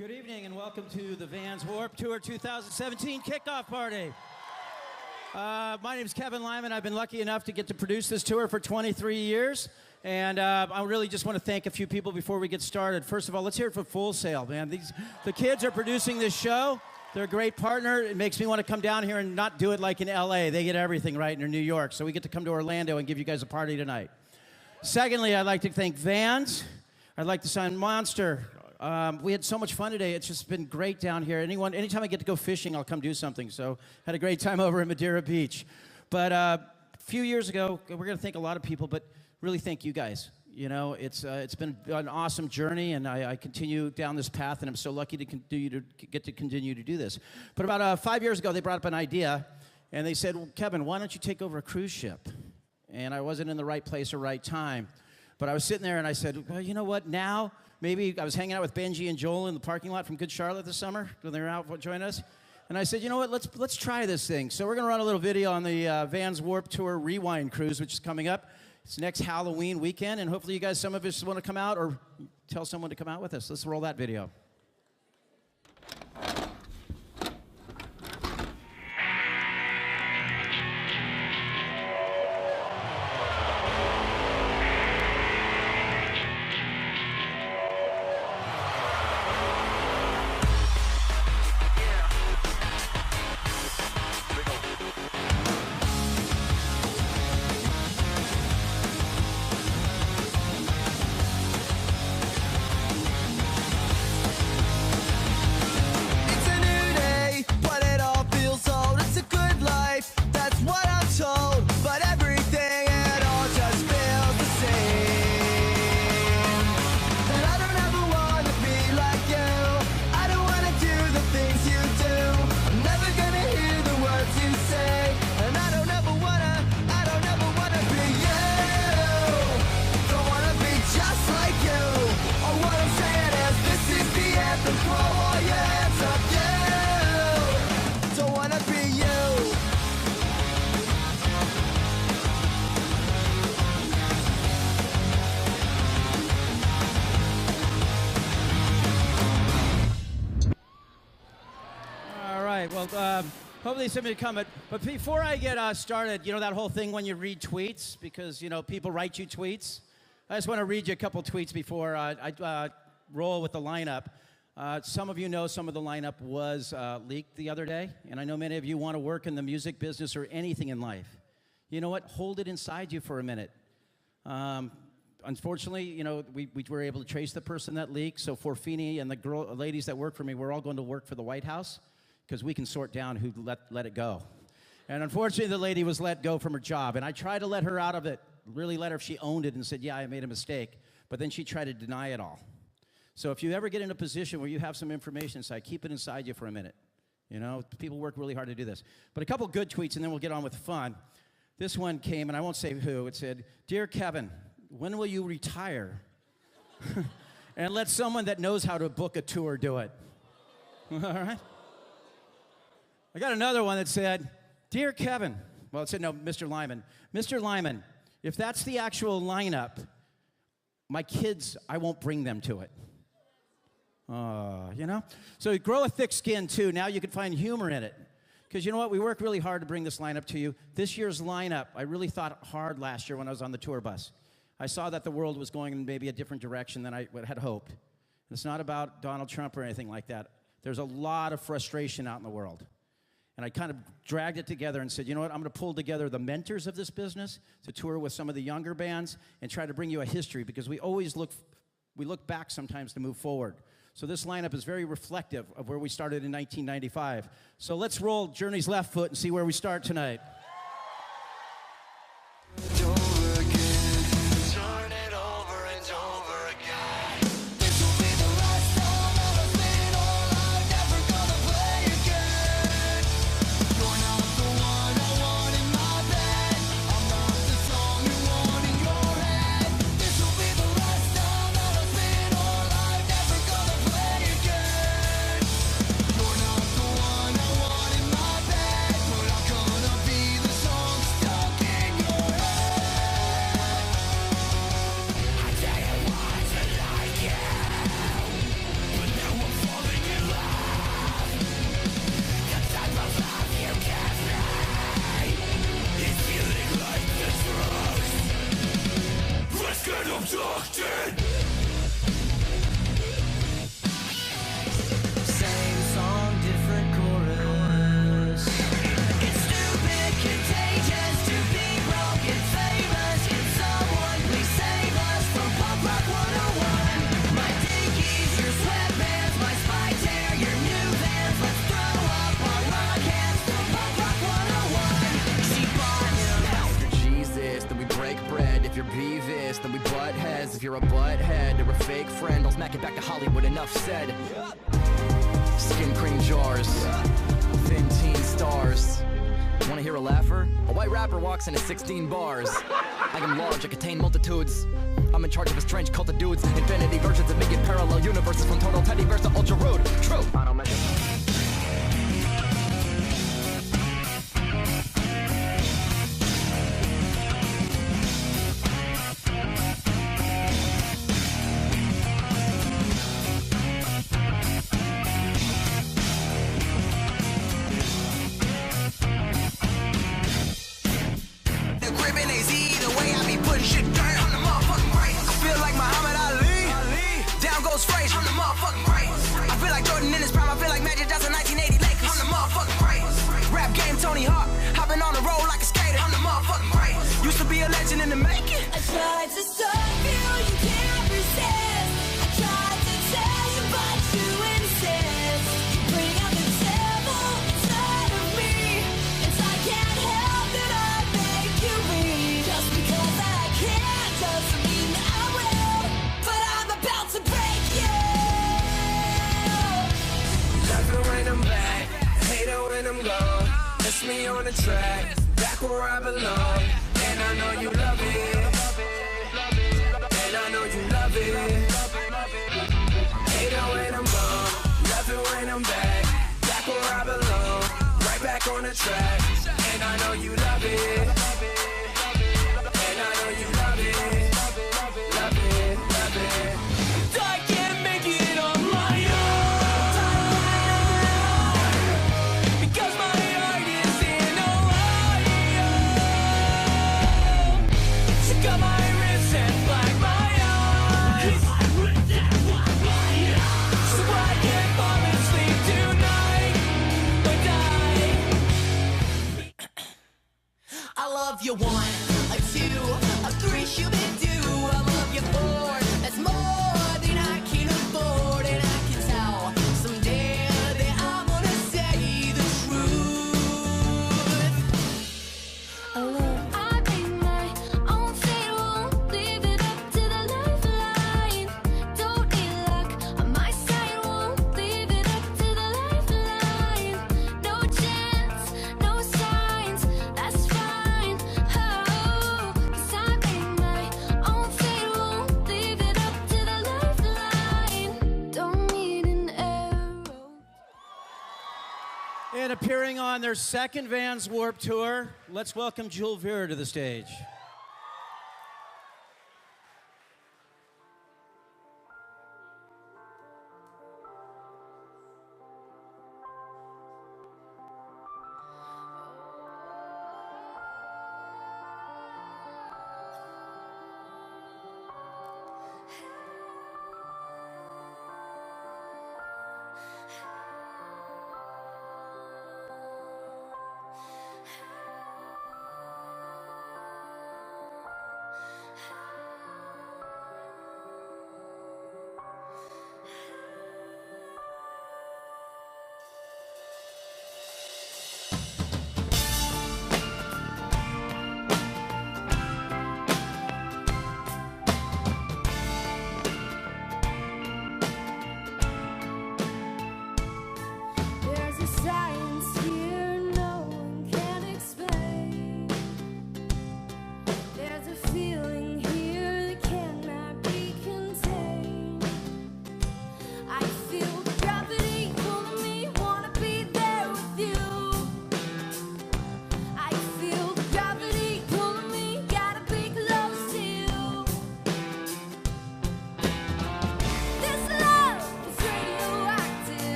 Good evening and welcome to the Vans Warped Tour 2017 kickoff party. My name is Kevin Lyman. I've been lucky enough to get to produce this tour for 23 years. And I really just want to thank a few people before we get started. First of all, let's hear it for Full Sail, man. The kids are producing this show. They're a great partner. It makes me want to come down here and not do it like in LA. They get everything right in New York. So we get to come to Orlando and give you guys a party tonight. Secondly, I'd like to thank Vans. I'd like to sign Monster. We had so much fun today. It's just been great down here. Anytime I get to go fishing, I'll come do something. So had a great time over at Madeira Beach. But a few years ago, we're going to thank a lot of people, but really thank you guys. You know, it's been an awesome journey, and I continue down this path, and I'm so lucky to continue to do this. But about 5 years ago, they brought up an idea, and they said, well, Kevin, why don't you take over a cruise ship? And I wasn't in the right place or right time. But I was sitting there, and I said, well, you know what, now... Maybe I was hanging out with Benji and Joel in the parking lot from Good Charlotte this summer when they were out joining us. And I said, you know what, let's try this thing. So we're going to run a little video on the Vans Warped Tour Rewind Cruise, which is coming up. It's next Halloween weekend, and hopefully you guys, some of us want to come out or tell someone to come out with us. Let's roll that video. Hopefully somebody will come. But before I get started, you know that whole thing when you read tweets, because, you know, people write you tweets? I just want to read you a couple tweets before I roll with the lineup. Some of you know some of the lineup was leaked the other day, and I know many of you want to work in the music business or anything in life. You know what? Hold it inside you for a minute. Unfortunately, you know, we were able to trace the person that leaked, so Forfini and the ladies that work for me, we're all going to work for the White House, because we can sort down who let it go. And unfortunately, the lady was let go from her job. And I tried to let her out of it, really let her if she owned it and said, yeah, I made a mistake. But then she tried to deny it all. So if you ever get in a position where you have some information inside, keep it inside you for a minute. You know, people work really hard to do this. But a couple good tweets, and then we'll get on with fun. This one came, and I won't say who. It said, Dear Kevin, when will you retire? And let someone that knows how to book a tour do it. All right? I got another one that said, Dear Kevin, well, it said, no, Mr. Lyman. Mr. Lyman, if that's the actual lineup, my kids, I won't bring them to it. You know? So grow a thick skin, too. Now you can find humor in it. Because you know what? We worked really hard to bring this lineup to you. This year's lineup, I really thought hard last year when I was on the tour bus. I saw that the world was going in maybe a different direction than I had hoped. And it's not about Donald Trump or anything like that. There's a lot of frustration out in the world. And I kind of dragged it together and said, you know what, I'm going to pull together the mentors of this business to tour with some of the younger bands and try to bring you a history, because we always look back sometimes to move forward. So this lineup is very reflective of where we started in 1995. So let's roll Journey's Left Foot and see where we start tonight. Be get abducted. Same song, different chorus. It's stupid, contagious to be broken, famous. Can someone please save us from Punk Rock 101? My dinkies, your sweatbands, my spiked hair, your new vans. Let's throw up our rock hands from Punk Rock 101. She bought him. If you're Jesus, then we break bread. If you're Beavis, then we butt heads. If you're a butthead or a fake friend, I'll smack it back to Hollywood, enough said. Skin cream jars, thin teen stars. Wanna hear a laugher? A white rapper walks into 16 bars. I am large, I contain multitudes. I'm in charge of a strange cult of dudes. Infinity versions of me in parallel universes, from total teddybears to ultra rude. True. I don't measure. Tony Hawk, hopping on the road like a skater. I'm the motherfucking greatest. Used to be a legend in the making. I tried to stop you, you can't resist. I tried to tell you, but you insist. You bring out the devil inside of me, and I can't help that I make you read. Just because I can't doesn't mean that I will. But I'm about to break you. Love it when I'm back, hate it when I'm gone. It's me on the track, back where I belong. And I know you love it. And I know you love it. Hate it when I'm gone, love it when I'm back where I belong. Right back on the track. And I know you love it. And I know you love it. Love it, love it. I can't make it on my own, because my heart is in Ohio. Check out my wrist and black my eyes, so I can fall asleep tonight or die. I love you 1, a 2, a 3, human do. I love you 4, that's more than I can afford, and I can tell someday that I'm gonna say the truth. I make my own fate, won't leave it up to the lifeline. Don't need luck on my side, won't leave it up to the lifeline. No chance, no signs, that's fine. Oh, 'cause I make my own fate, won't leave it up to the lifeline. Don't need an arrow. And appearing on their second Vans Warped Tour, let's welcome Jewel Vera to the stage.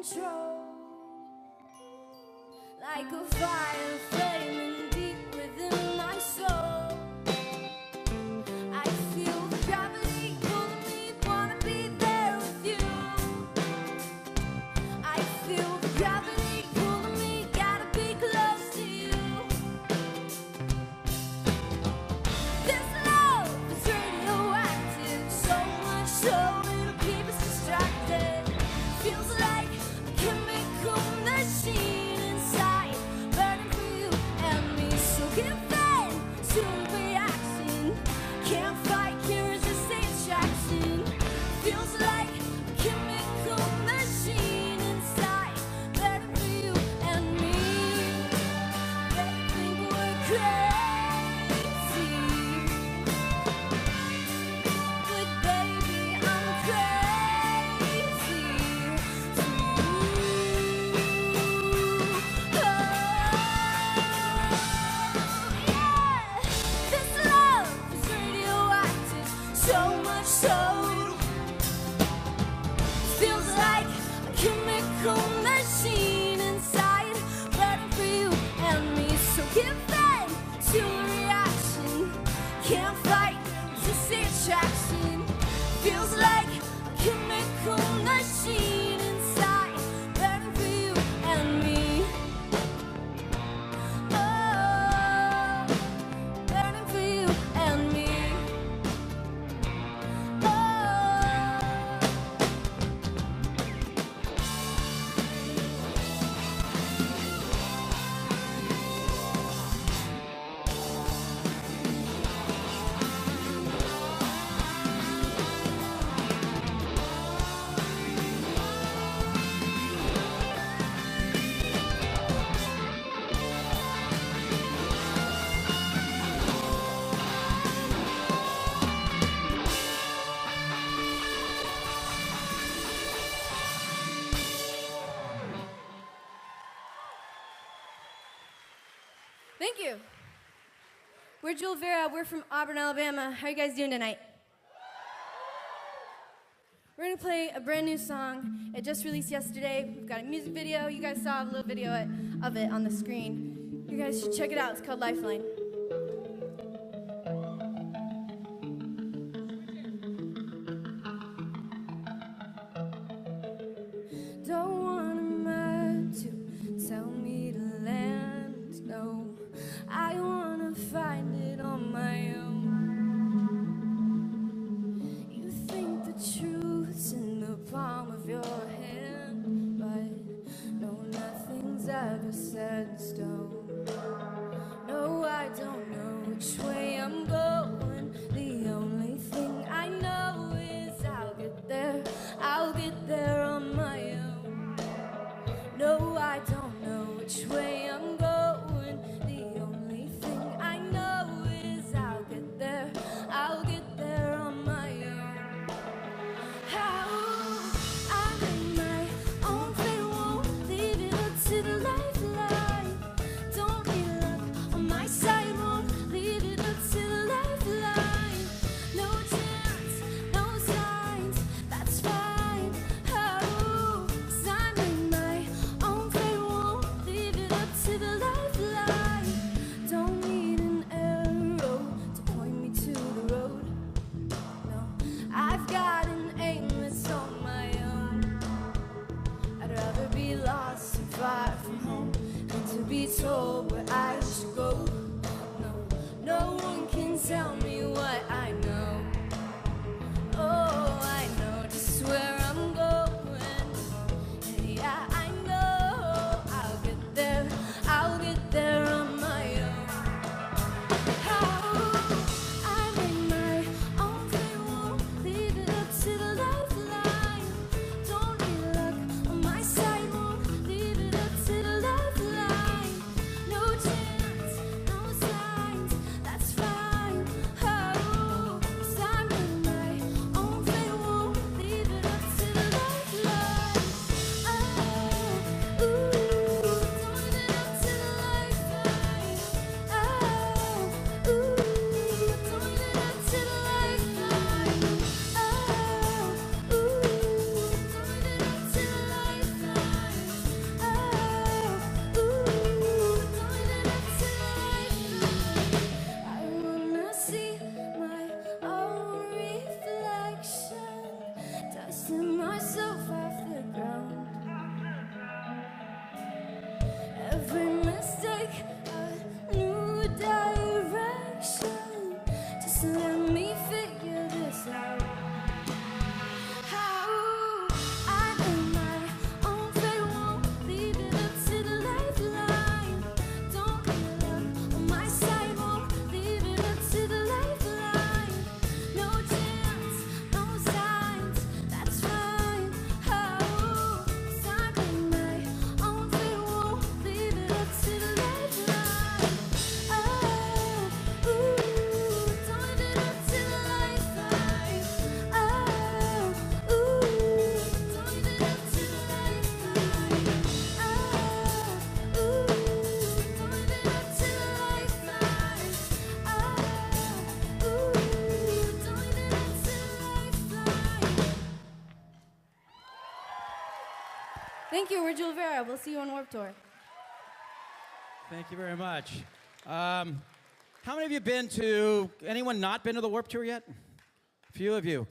control. Like a fire flaming deep within my soul. I feel gravity pulling me, wanna be there with you. I feel gravity pulling me, gotta be close to you. This love is radioactive, so much so it'll keep us distracted. Feels like a chemical machine inside, burning for you and me. So give in to the reaction. Can't fight, can't resist the attraction. Feels like a chemical machine inside, burning for you and me. They think we're crazy, but baby, I'm crazy for you. Yeah. This love is radioactive, so much so feels like a chemical machine inside, burning for you and me. So give in to a reaction. Can't fight, resist the attraction. Feels like a chemical machine inside, burning for you and me. Oh, burning for you and me. Oh. Thank you. We're Jewel Vera. We're from Auburn, Alabama. How are you guys doing tonight? We're gonna play a brand new song. It just released yesterday. We've got a music video. You guys saw a little video of it on the screen. You guys should check it out. It's called Lifeline. Don't want a man to tell me to land, no. I wanna find it on my own. You think the truth's in the palm of your hand, but no, nothing's ever set in stone. No, I don't know which way I'm going. The only thing I know is I'll get there on my own. No, I don't know which way I'm going. The only thing I know is I'll get there on my own. How I make my own fate, won't leave it up to the lifeline. every mistake a new direction. Just let me figure this out. How I am my own fate, won't leave it up to the lifeline. Don't give up on my side, won't leave it up to the lifeline. No chance, no signs, that's fine. How I am my own fate, won't leave it up to the lifeline. Oh, ooh, don't leave it up to the lifeline. Oh, ooh, don't leave it up to the lifeline. Oh, ooh, don't leave it up to the lifeline. Oh, ooh, don't leave it up to the lifeline. Thank you, we're Jules Vera. We'll see you on Warped Tour. Thank you very much. How many of you been to, anyone not been to the Warped Tour yet? A few of you.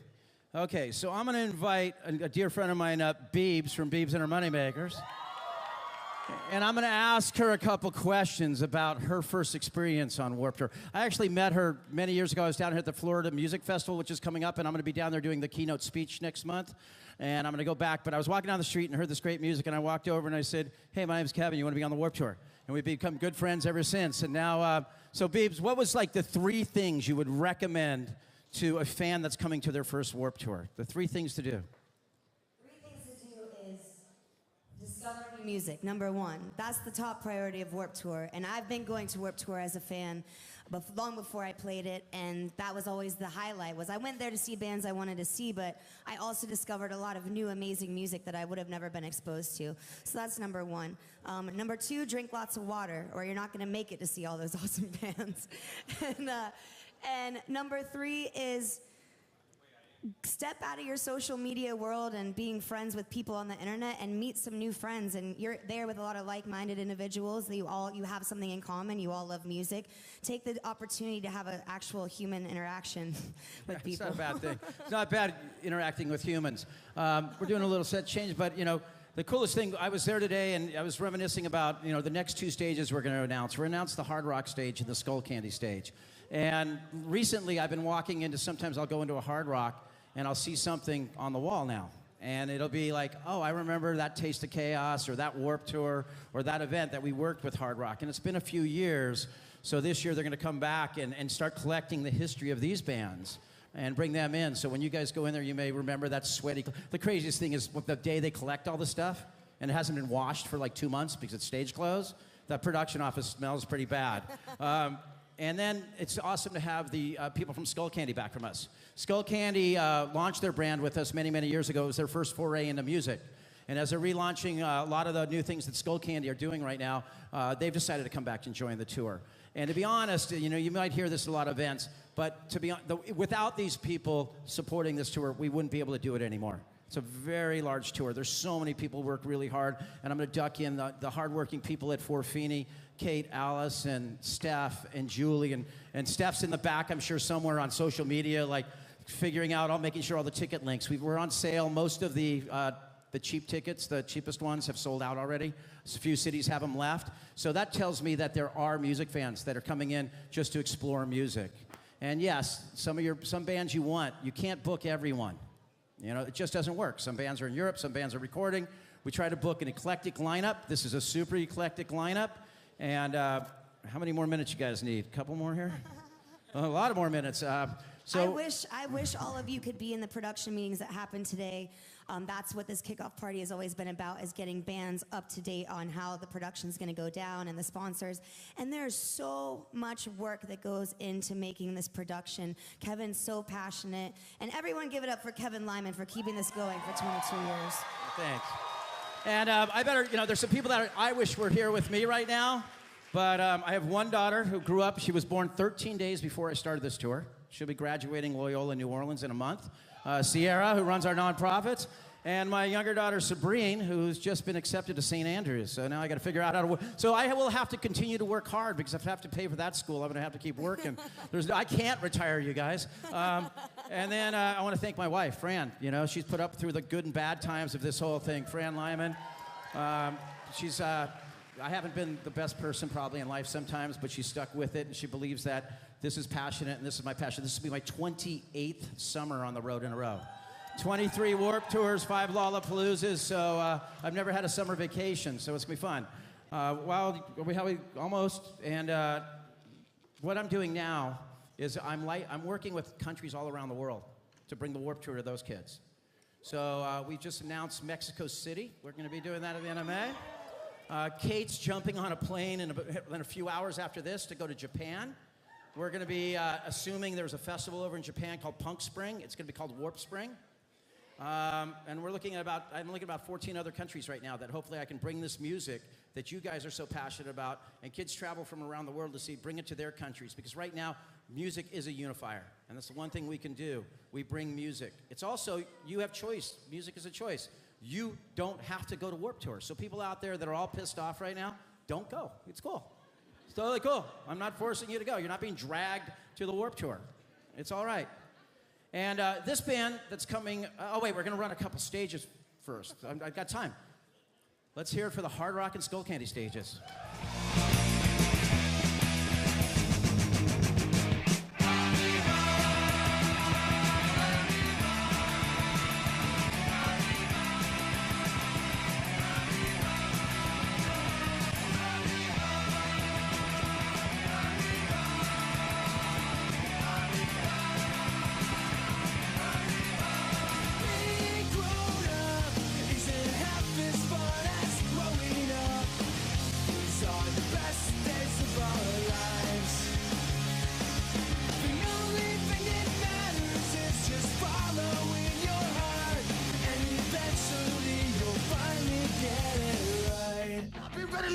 Okay, so I'm going to invite a dear friend of mine up, Beebs from Beebs and Her Moneymakers. And I'm going to ask her a couple questions about her first experience on Warped Tour. I actually met her many years ago. I was down here at the Florida Music Festival, which is coming up, and I'm going to be down there doing the keynote speech next month. And I'm going to go back. But I was walking down the street and heard this great music, and I walked over and I said, "Hey, my name's Kevin. You want to be on the Warped Tour?" And we've become good friends ever since. And now, so Beebs, what was like the 3 things you would recommend to a fan that's coming to their first Warped Tour? The 3 things to do. 3 things to do is discover new music, number 1. That's the top priority of Warped Tour. And I've been going to Warped Tour as a fan long before I played it, and that was always the highlight. Was I went there to see bands I wanted to see, but I also discovered a lot of new amazing music that I would have never been exposed to. So that's number 1. Number 2, drink lots of water, or you're not going to make it to see all those awesome bands. And number 3 is step out of your social media world and being friends with people on the internet and meet some new friends. And you're there with a lot of like-minded individuals. You have something in common. You all love music. Take the opportunity to have an actual human interaction with people. It's not a bad thing. It's not bad interacting with humans. We're doing a little set change, but you know, the coolest thing, I was there today and I was reminiscing about, you know, the next 2 stages we're going to announce. We're announced the Hard Rock stage and the Skull Candy stage. And recently I've been walking into, sometimes I'll go into a Hard Rock and I'll see something on the wall now. And it'll be like, oh, I remember that Taste of Chaos or that Warped Tour or that event that we worked with Hard Rock. And it's been a few years. So this year they're going to come back and start collecting the history of these bands and bring them in. So when you guys go in there, you may remember that sweaty. The craziest thing is the day they collect all the stuff and it hasn't been washed for like 2 months because it's stage clothes, that production office smells pretty bad. And then it's awesome to have the people from Skull Candy back from us. Skull Candy launched their brand with us many, many years ago. It was their first foray into music. And as they're relaunching a lot of the new things that Skull Candy are doing right now, they've decided to come back and join the tour. And to be honest, you know, you might hear this at a lot of events, but to be without these people supporting this tour, we wouldn't be able to do it anymore. It's a very large tour. There's so many people who work really hard, and I'm going to duck in the hardworking people at Forfini, Kate, Alice, and Steph, and Julie, and Steph's in the back, I'm sure, somewhere on social media, like figuring out, making sure all the ticket links. We're on sale. Most of the cheap tickets, the cheapest ones, have sold out already. A few cities have them left. So that tells me that there are music fans that are coming in just to explore music. And yes, some bands you want, you can't book everyone. You know, it just doesn't work. Some bands are in Europe, some bands are recording. We try to book an eclectic lineup. This is a super eclectic lineup. And how many more minutes you guys need? A couple more here? A lot of more minutes. I wish all of you could be in the production meetings that happened today. That's what this kickoff party has always been about, is getting bands up to date on how the production's going to go down and the sponsors. And there's so much work that goes into making this production. Kevin's so passionate. And everyone give it up for Kevin Lyman for keeping this going for 22 years. Thanks. And I better, you know, there's some people that I wish were here with me right now. But I have one daughter who grew up. She was born 13 days before I started this tour. She'll be graduating Loyola New Orleans in a month. Sierra, who runs our nonprofits. And my younger daughter, Sabrine, who's just been accepted to St. Andrews. So now I got to figure out how to work. So I will have to continue to work hard because if I have to pay for that school, I'm going to have to keep working. I can't retire, you guys. And then I want to thank my wife, Fran. You know, she's put up through the good and bad times of this whole thing. Fran Lyman. I haven't been the best person probably in life sometimes, but she stuck with it, and she believes that this is passionate and this is my passion. This will be my 28th summer on the road in a row. 23 Warped Tours, 5 Lollapaloozas, so I've never had a summer vacation, so it's going to be fun. Almost, and what I'm doing now is I'm working with countries all around the world to bring the Warped Tour to those kids. So we just announced Mexico City. We're going to be doing that at the end of May. Kate's jumping on a plane in a few hours after this to go to Japan. We're going to be assuming there's a festival over in Japan called Punk Spring. It's going to be called Warp Spring. And I'm looking at about 14 other countries right now that hopefully I can bring this music that you guys are so passionate about, and kids travel from around the world to bring it to their countries. Because right now, music is a unifier. And that's the one thing we can do. We bring music. It's also, you have choice. Music is a choice. You don't have to go to Warped Tour. So people out there that are all pissed off right now, don't go. It's cool. It's totally cool. I'm not forcing you to go. You're not being dragged to the Warped Tour. It's all right. And this band that's coming, oh wait, we're gonna run a couple stages first. I've got time. Let's hear it for the Hard Rock and Skull Candy stages.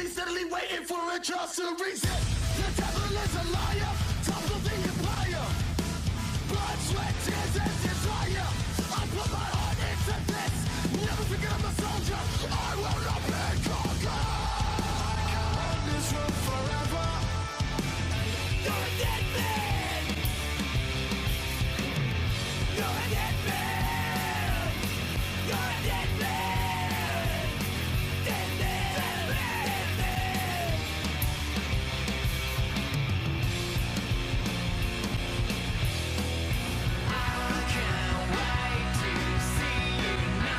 Steadily waiting for a chance to reason. The devil is a liar, top of the empire. Blood, sweat, tears, and desire. I put my heart into this. Never forget I'm a soldier. I will not be conquered. I can run this road forever. You're a dead man. You're a dead man. You're a dead man. Dead man. Dead man. I can't wait to see you now.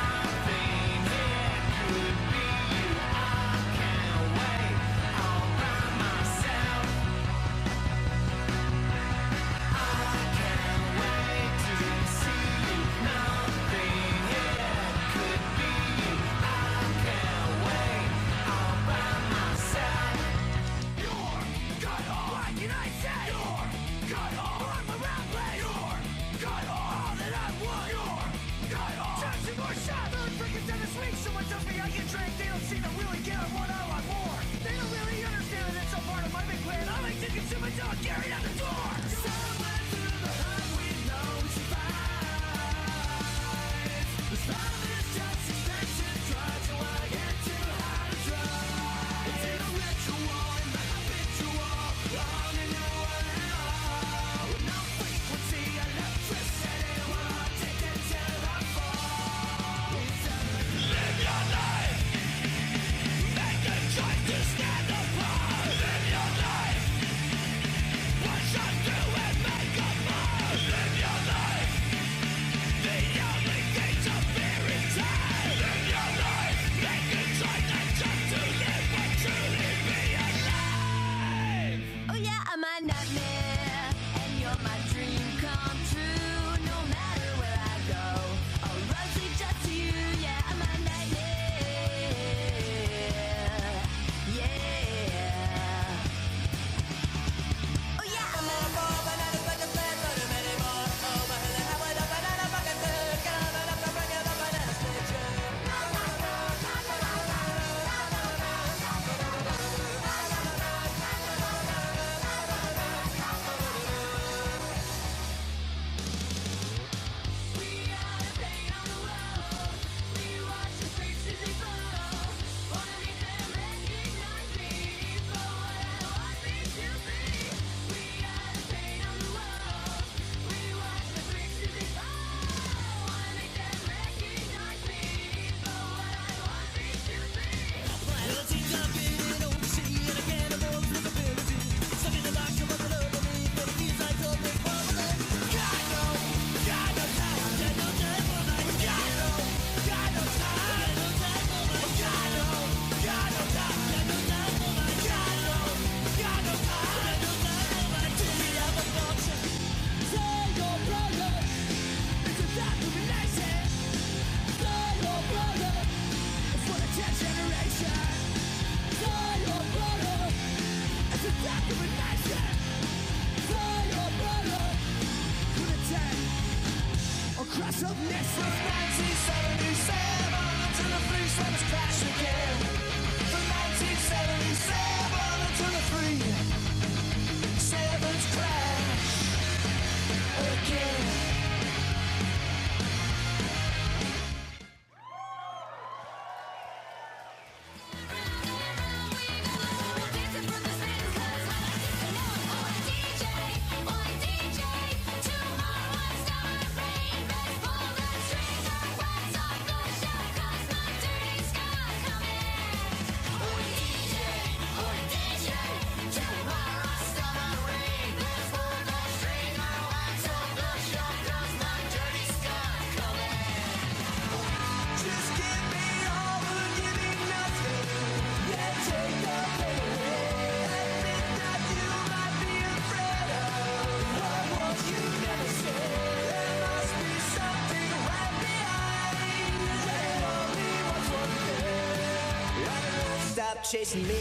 stop chasing me.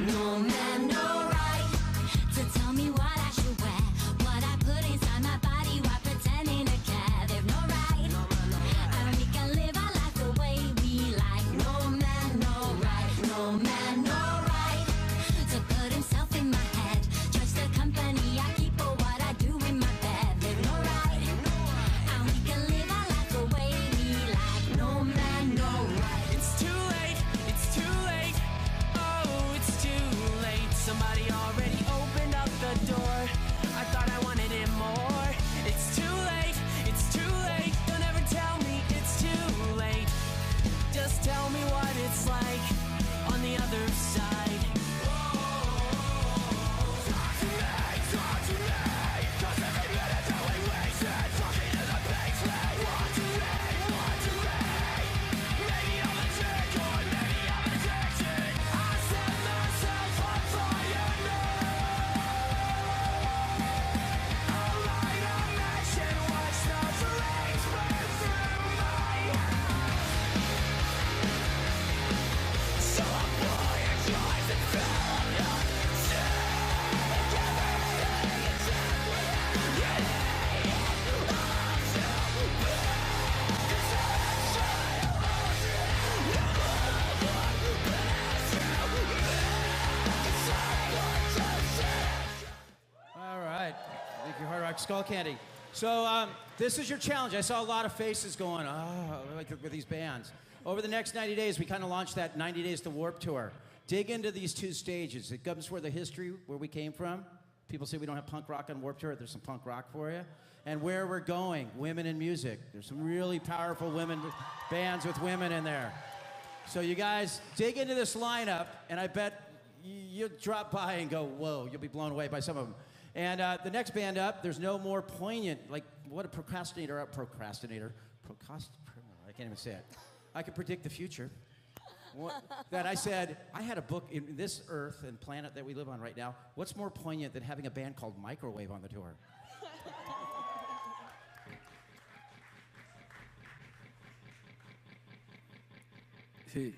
No man, no right to tell me what I should wear, what I put inside my body while pretending to care. They've no right, and we can live our life the way we like. No man, no right, no man, no right to put himself in my head. Trust the company I keep or what I do in my bed. They've no right, and we can live our life the way we like. No man, no right. It's too late, it's too late. Oh, it's too late. Somebody already opened up the door. I thought I wanted it more. It's too late, it's too late. Don't ever tell me it's too late. Just tell me what it's like on the other side. All right. Thank you, Hard Rock Skull Candy. So this is your challenge. I saw a lot of faces going, oh, like with these bands. Over the next 90 days, we kind of launched that 90 Days to Warp Tour. Dig into these two stages. It comes where the history, where we came from. People say we don't have punk rock on Warp Tour. There's some punk rock for you. And where we're going, women in music. There's some really powerful women bands with women in there. So you guys dig into this lineup, and I bet you'll drop by and go, whoa, you'll be blown away by some of them. And the next band up, there's no more poignant, like what a procrastinator, I can't even say it. I can predict the future. That I said, I had a book in this earth and planet that we live on right now. What's more poignant than having a band called Microwave on the tour? Hey.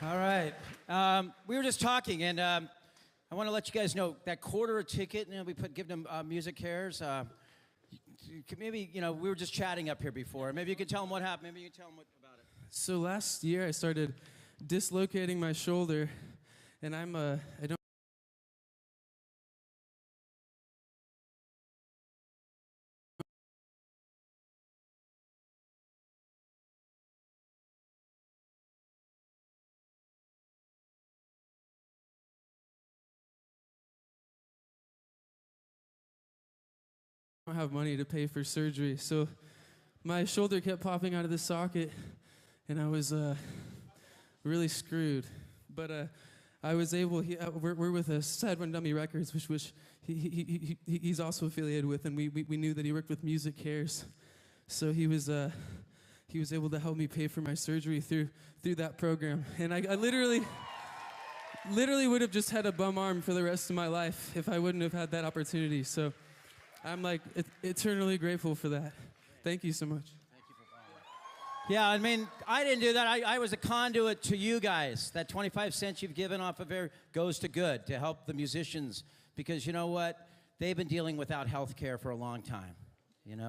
All right. We were just talking, and I want to let you guys know that quarter a ticket, we give them Music Cares. Maybe, we were just chatting up here before. Maybe you could tell them what happened. Maybe you could tell them about it. So last year I started dislocating my shoulder, and I don't. I don't have money to pay for surgery, so my shoulder kept popping out of the socket, and I was really screwed. But I was able. We're with Sad One Dummy Records, which he's also affiliated with, and we knew that he worked with Music Cares, so he was able to help me pay for my surgery through that program, and I literally would have just had a bum arm for the rest of my life if I wouldn't have had that opportunity. So I'm like eternally grateful for that. Thank you so much. Yeah, I mean, I didn't do that. I was a conduit to you guys. That 25 cents you've given off of there goes to good, to help the musicians. Because you know what? They've been dealing without health care for a long time.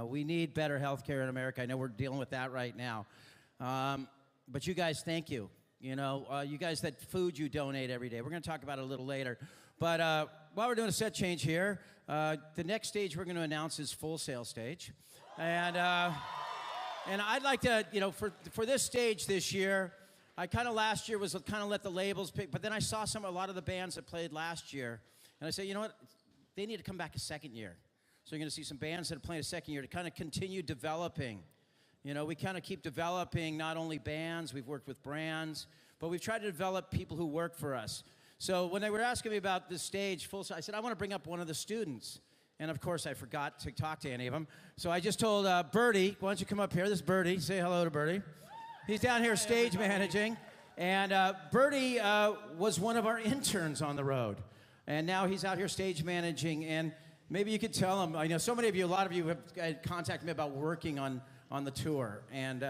We need better health care in America. I know we're dealing with that right now. But you guys, thank you. You guys, that food you donate every day. We're going to talk about it a little later. But while we're doing a set change here, the next stage we're going to announce is Full Sail stage. And I'd like to, for this stage this year, last year was kind of let the labels pick, but then I saw a lot of the bands that played last year, and I said, you know what, they need to come back a second year. So you're going to see some bands that are playing a second year to kind of continue developing. We kind of keep developing not only bands, we've worked with brands, but we've tried to develop people who work for us. So when they were asking me about this stage, I said, I want to bring up one of the students. And of course, I forgot to talk to any of them. So I just told Bertie, why don't you come up here? This is Bertie. Say hello to Bertie. He's down here stage managing. And Bertie was one of our interns on the road. And now he's out here stage managing. And maybe you could tell him, I know so many of you, a lot of you have contacted me about working on the tour. And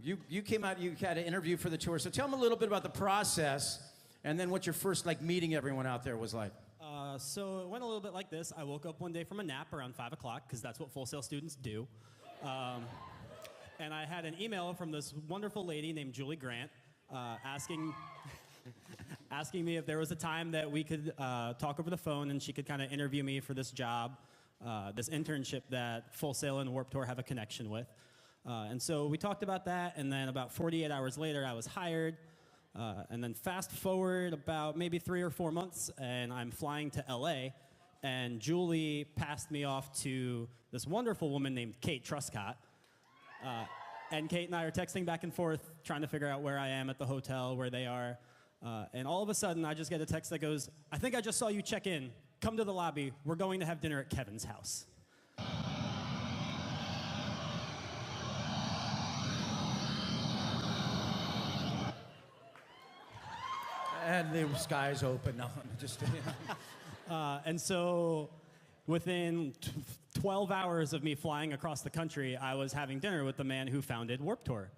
you came out, you had an interview for the tour. So tell him a little bit about the process and then what your first meeting everyone out there was like. So it went a little bit like this. I woke up one day from a nap around 5 o'clock, because that's what Full Sail students do. And I had an email from this wonderful lady named Julie Grant asking me if there was a time that we could talk over the phone and she could kind of interview me for this job, this internship that Full Sail and Warped Tour have a connection with. And so we talked about that, and then about 48 hours later, I was hired. And then fast forward about maybe 3 or 4 months, and I'm flying to LA, and Julie passed me off to this wonderful woman named Kate Truscott. And Kate and I are texting back and forth, trying to figure out where I am at the hotel, where they are. And all of a sudden, I just get a text that goes, I think I just saw you check in. Come to the lobby. We're going to have dinner at Kevin's house. And the sky's open. No, just. And so within 12 hours of me flying across the country, I was having dinner with the man who founded Warped Tour.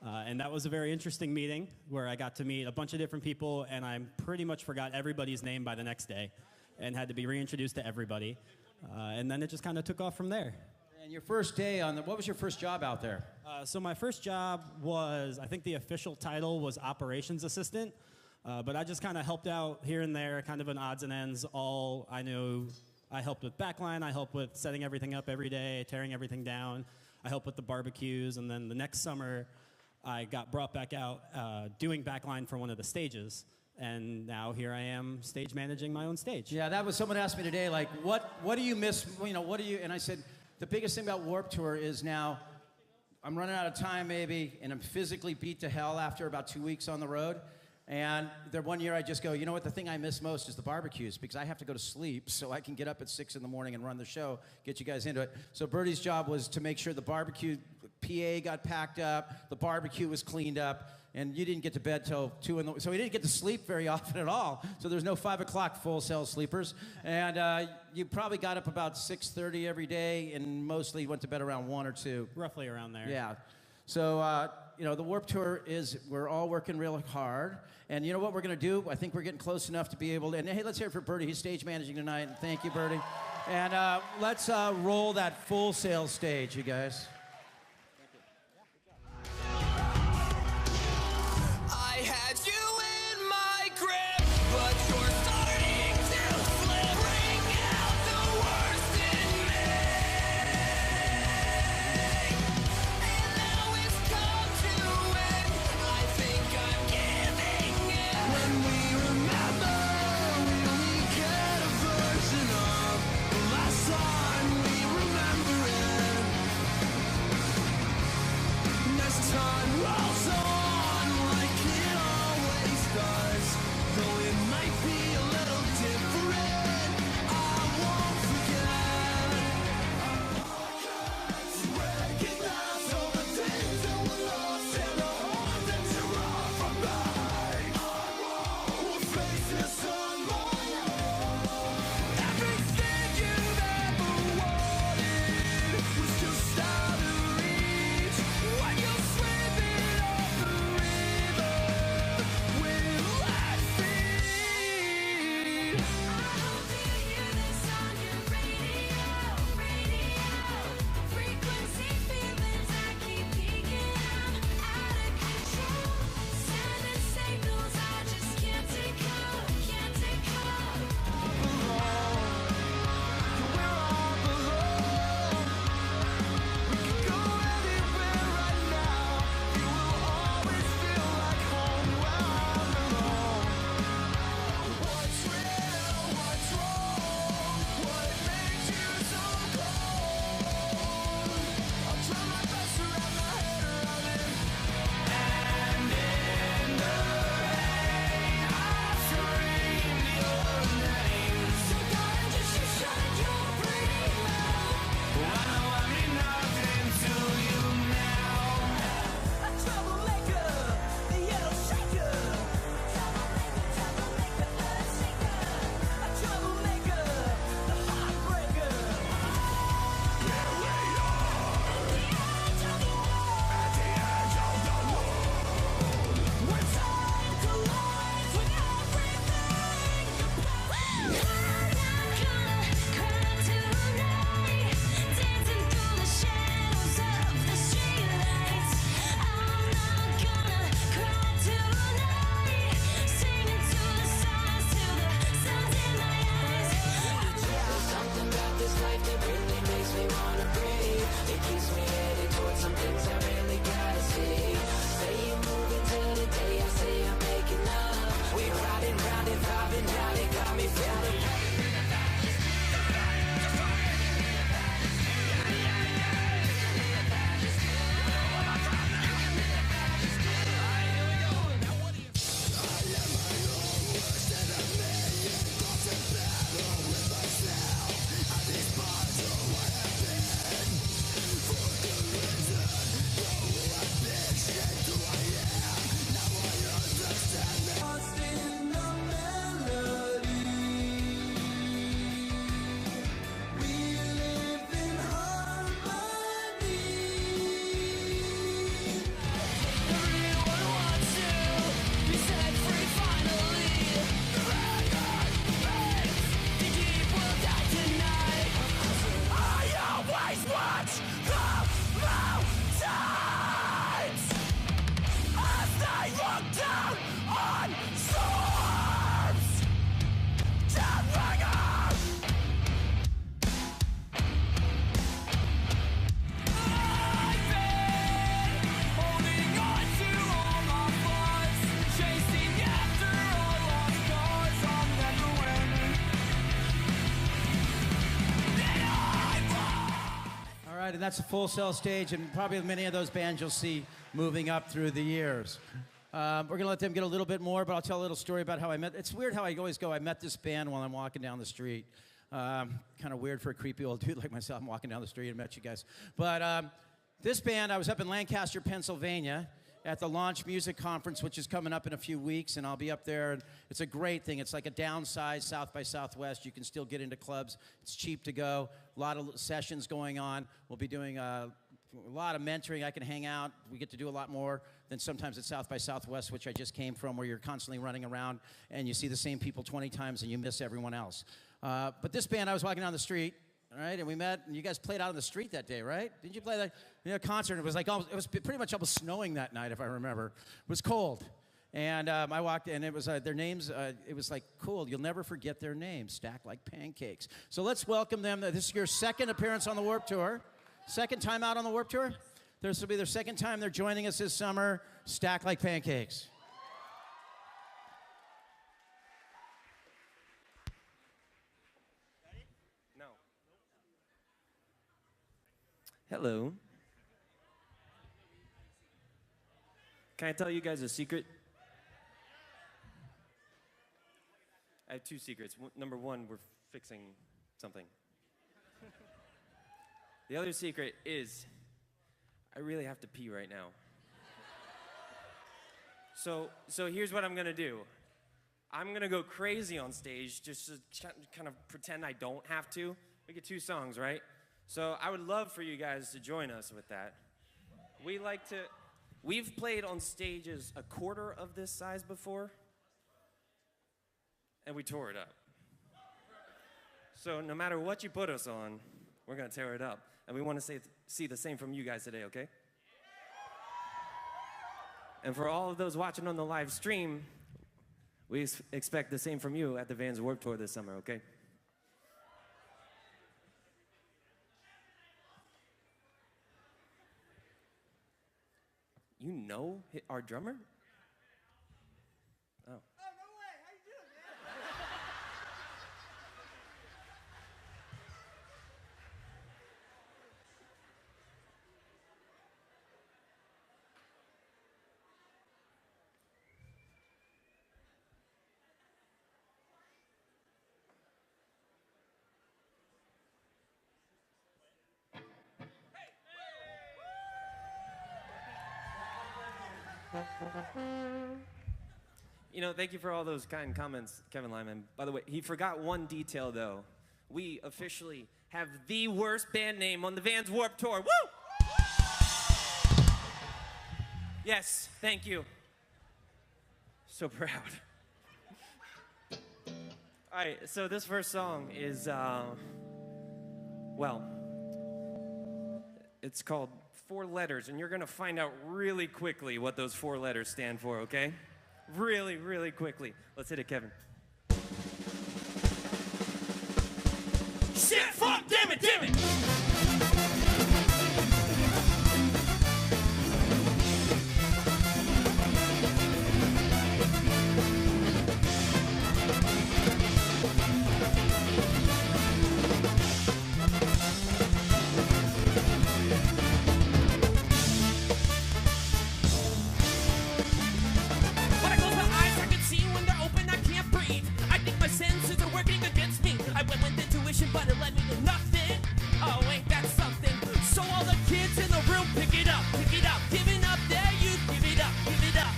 And that was a very interesting meeting where I got to meet a bunch of different people, and I pretty much forgot everybody's name by the next day and had to be reintroduced to everybody. And then it just kind of took off from there. And your first day what was your first job out there? So my first job was, I think the official title was operations assistant. But I just kind of helped out here and there, kind of an odds and ends. All I knew, I helped with backline, I helped with setting everything up every day, tearing everything down. I helped with the barbecues, and then the next summer, I got brought back out doing backline for one of the stages. And now here I am stage managing my own stage. Yeah, that was, someone asked me today, what do you miss, what do you, and I said, the biggest thing about Warped Tour is now, I'm running out of time maybe, and I'm physically beat to hell after about 2 weeks on the road. And there one year I just go, you know what, the thing I miss most is the barbecues, because I have to go to sleep so I can get up at 6 in the morning and run the show, get you guys into it. So Bertie's job was to make sure the barbecue PA got packed up, the barbecue was cleaned up, and you didn't get to bed till 2 in the, so he didn't get to sleep very often at all. So there's no 5 o'clock Full Sail sleepers. And you probably got up about 6:30 every day and mostly went to bed around 1 or 2. Roughly around there. Yeah. So, you know, the Warped Tour is, we're all working real hard. And you know what we're going to do? I think we're getting close enough to be able to, and hey, let's hear it for Bertie. He's stage managing tonight. And thank you, Bertie. And let's roll that Full Sail stage, you guys. I had you in my grip, but you're starting to slip. Bring out the worst in me. And now it's come to end. I think I'm giving in. When we remember, we only get a version of the last time we remember it. This time rolls on like it always does, though it might be a little different. I won't forget. Recognize all the things that were lost and the heart that you brought from me. We'll face this on my own. Everything you've ever wanted was just out of reach. When you slip it off the river with last feet. I hope you hear this on your radio. Frequency feelings I keep peeking. I'm out of control. Sending signals I just can't take up, can't take up. We're all alone. We could go anywhere right now. You will always feel like home where I belong. What's real? What's wrong? What makes you so cold? I'll try my best to wrap my head around it. And in the rain, I scream your name. So darling, just you shut your pretty mouth. I know I mean nothing to you now. A troublemaker, the yellow shaker. Troublemaker, earth shaker. A troublemaker, the heartbreaker. Here we are, at the edge of the world. When time collides with everything you I'm not gonna cry tonight, dancing through the shadows of the streetlights. I'm not gonna cry tonight, singing to the stars till the sun's in my eyes. There's something about this life that really makes me wanna breathe. It keeps me headed towards some things I really gotta see. Say you're moving till the day I say I'm making up. We're riding round and vibing round, it got me feeling. Lost in the melody. We live in harmony. Everyone wants to be set free finally. The deep will die tonight. I always watch the mountains as they look down on storms. Deathbringer. I've been holding on to all my flaws, chasing after all lost cause. I'll never win. All right, and that's a Full Sail stage, and probably many of those bands you'll see moving up through the years. We're going to let them get a little bit more, but I'll tell a little story about how I met. It's weird how I always go, I met this band while I'm walking down the street. Kind of weird for a creepy old dude like myself. I'm walking down the street and met you guys. But this band, I was up in Lancaster, Pennsylvania, at the Launch Music Conference, which is coming up in a few weeks, and I'll be up there. And it's a great thing. It's like a downsized South by Southwest. You can still get into clubs. It's cheap to go. A lot of sessions going on. We'll be doing a lot of mentoring. I can hang out. We get to do a lot more than sometimes at South by Southwest, which I just came from, where you're constantly running around and you see the same people 20 times and you miss everyone else. But this band, I was walking down the street, all right, and we met, and you guys played out on the street that day, right? Didn't you play that concert? It was like it was pretty much almost snowing that night, if I remember. It was cold. And I walked, and it was their names. It was like, cool. You'll never forget their names, stacked like pancakes. So let's welcome them. This is your second appearance on the Warped Tour, second time out on the Warped Tour. This will be their second time they're joining us this summer. Stacked like pancakes. No. Hello. Can I tell you guys a secret? I have two secrets. Number one, we're fixing something. The other secret is I really have to pee right now. So here's what I'm gonna do. I'm gonna go crazy on stage just to kind of pretend I don't have to. We get 2 songs, right? So I would love for you guys to join us with that. We've played on stages a quarter of this size before, and we tore it up. So no matter what you put us on, we're gonna tear it up. And we wanna see the same from you guys today, okay? And for all of those watching on the live stream, we expect the same from you at the Vans Warped Tour this summer, okay? You know our drummer? Oh. You know, thank you for all those kind comments, Kevin Lyman. By the way, he forgot one detail, though. We officially have the worst band name on the Vans Warped Tour. Woo! Yes, thank you. So proud. All right, so this first song is, well, it's called 4 Letters, and you're gonna find out really quickly what those 4 letters stand for, okay? Really, really quickly. Let's hit it, Kevin. Shit, fuck, damn it, damn it! But it led me to nothing. Oh, ain't that something? So all the kids in the room, pick it up, giving up their youth, give it up, give it up.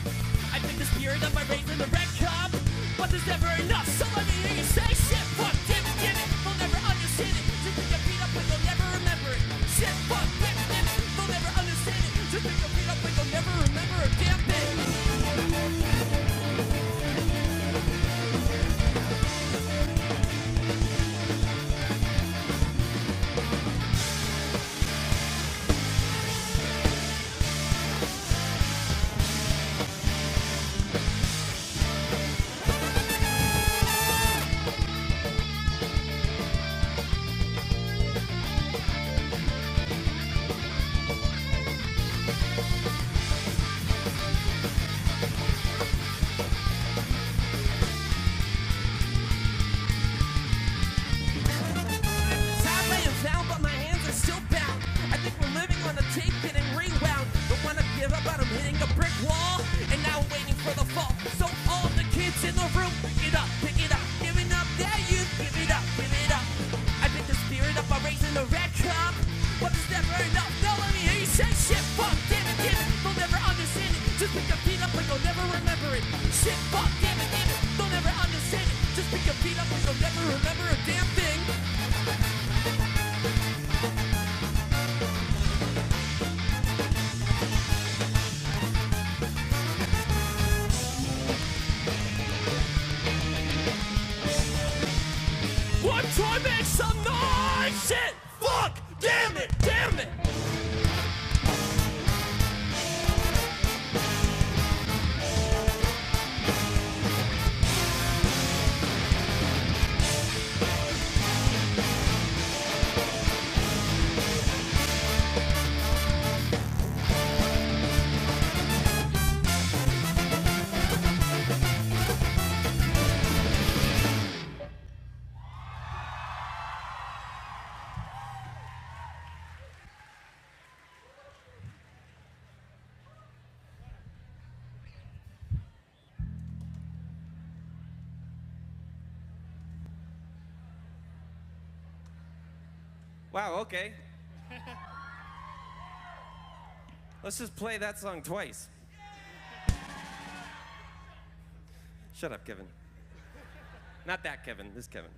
I picked the spirit up by raising the red cup, but there's never enough. So let me hear you say shit, fuck, damn it, they'll never understand it. Just pick your feet up and they'll never remember it. Shit, fuck, damn it, they'll never understand it. Just pick your feet up and they'll never remember a damn thing. Troy, make some noise! Shit! Fuck! Damn it! Damn it! Wow, okay. Let's just play that song twice. Shut up, Kevin. Not that Kevin, this Kevin.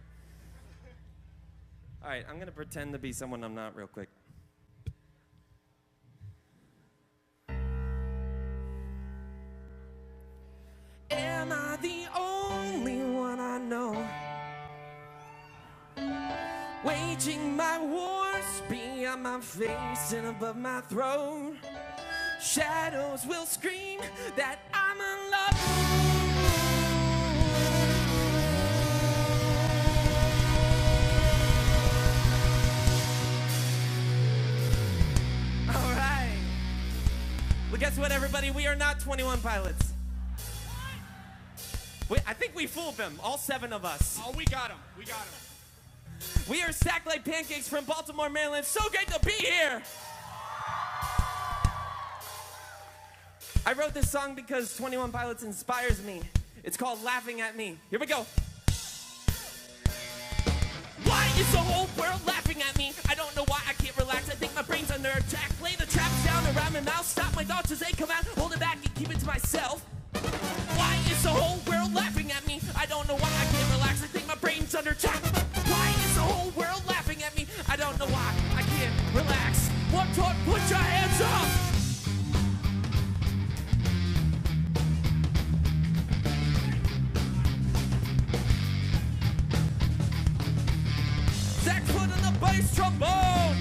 All right, I'm gonna pretend to be someone I'm not real quick. Am I the only one I know? Waging my wars beyond my face and above my throne. Shadows will scream that I'm alone. All right. Well, guess what, everybody? We are not 21 Pilots. I think we fooled them, all 7 of us. Oh, we got him. We got him. We are Stacked Like Pancakes from Baltimore, Maryland. So great to be here. I wrote this song because 21 Pilots inspires me. It's called Laughing at Me. Here we go. Why is the whole world laughing at me? I don't know why I can't relax. I think my brain's under attack. Lay the traps down around my mouth. Stop my thoughts as they come out. Hold it back and keep it to myself. Why is the whole world laughing at me? I don't know why I can't relax. I think my brain's under attack. Why is the whole world laughing at me? I don't know why I can't relax. One talk, put your hands up. Saxophone and the bass trombone.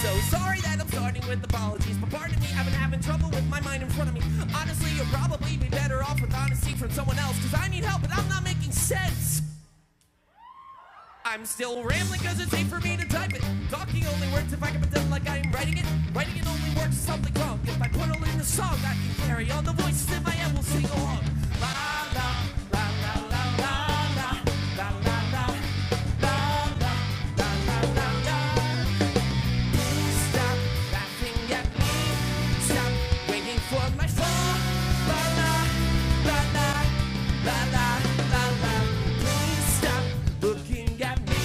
So sorry that I'm starting with apologies, but pardon me, I've been having trouble with my mind in front of me. Honestly, you'll probably be better off with honesty from someone else, cause I need help, but I'm not making sense. I'm still rambling cause it's safe for me to type it. Talking only works if I can pretend like I'm writing it. Writing it only works if something's wrong. If I put it in the song, I can carry on. The voices in my head will sing along. La la la la la la la la la la la la la la la. Stop laughing at me. Stop waiting for my phone. La la la la la la la la. Please stop looking at me.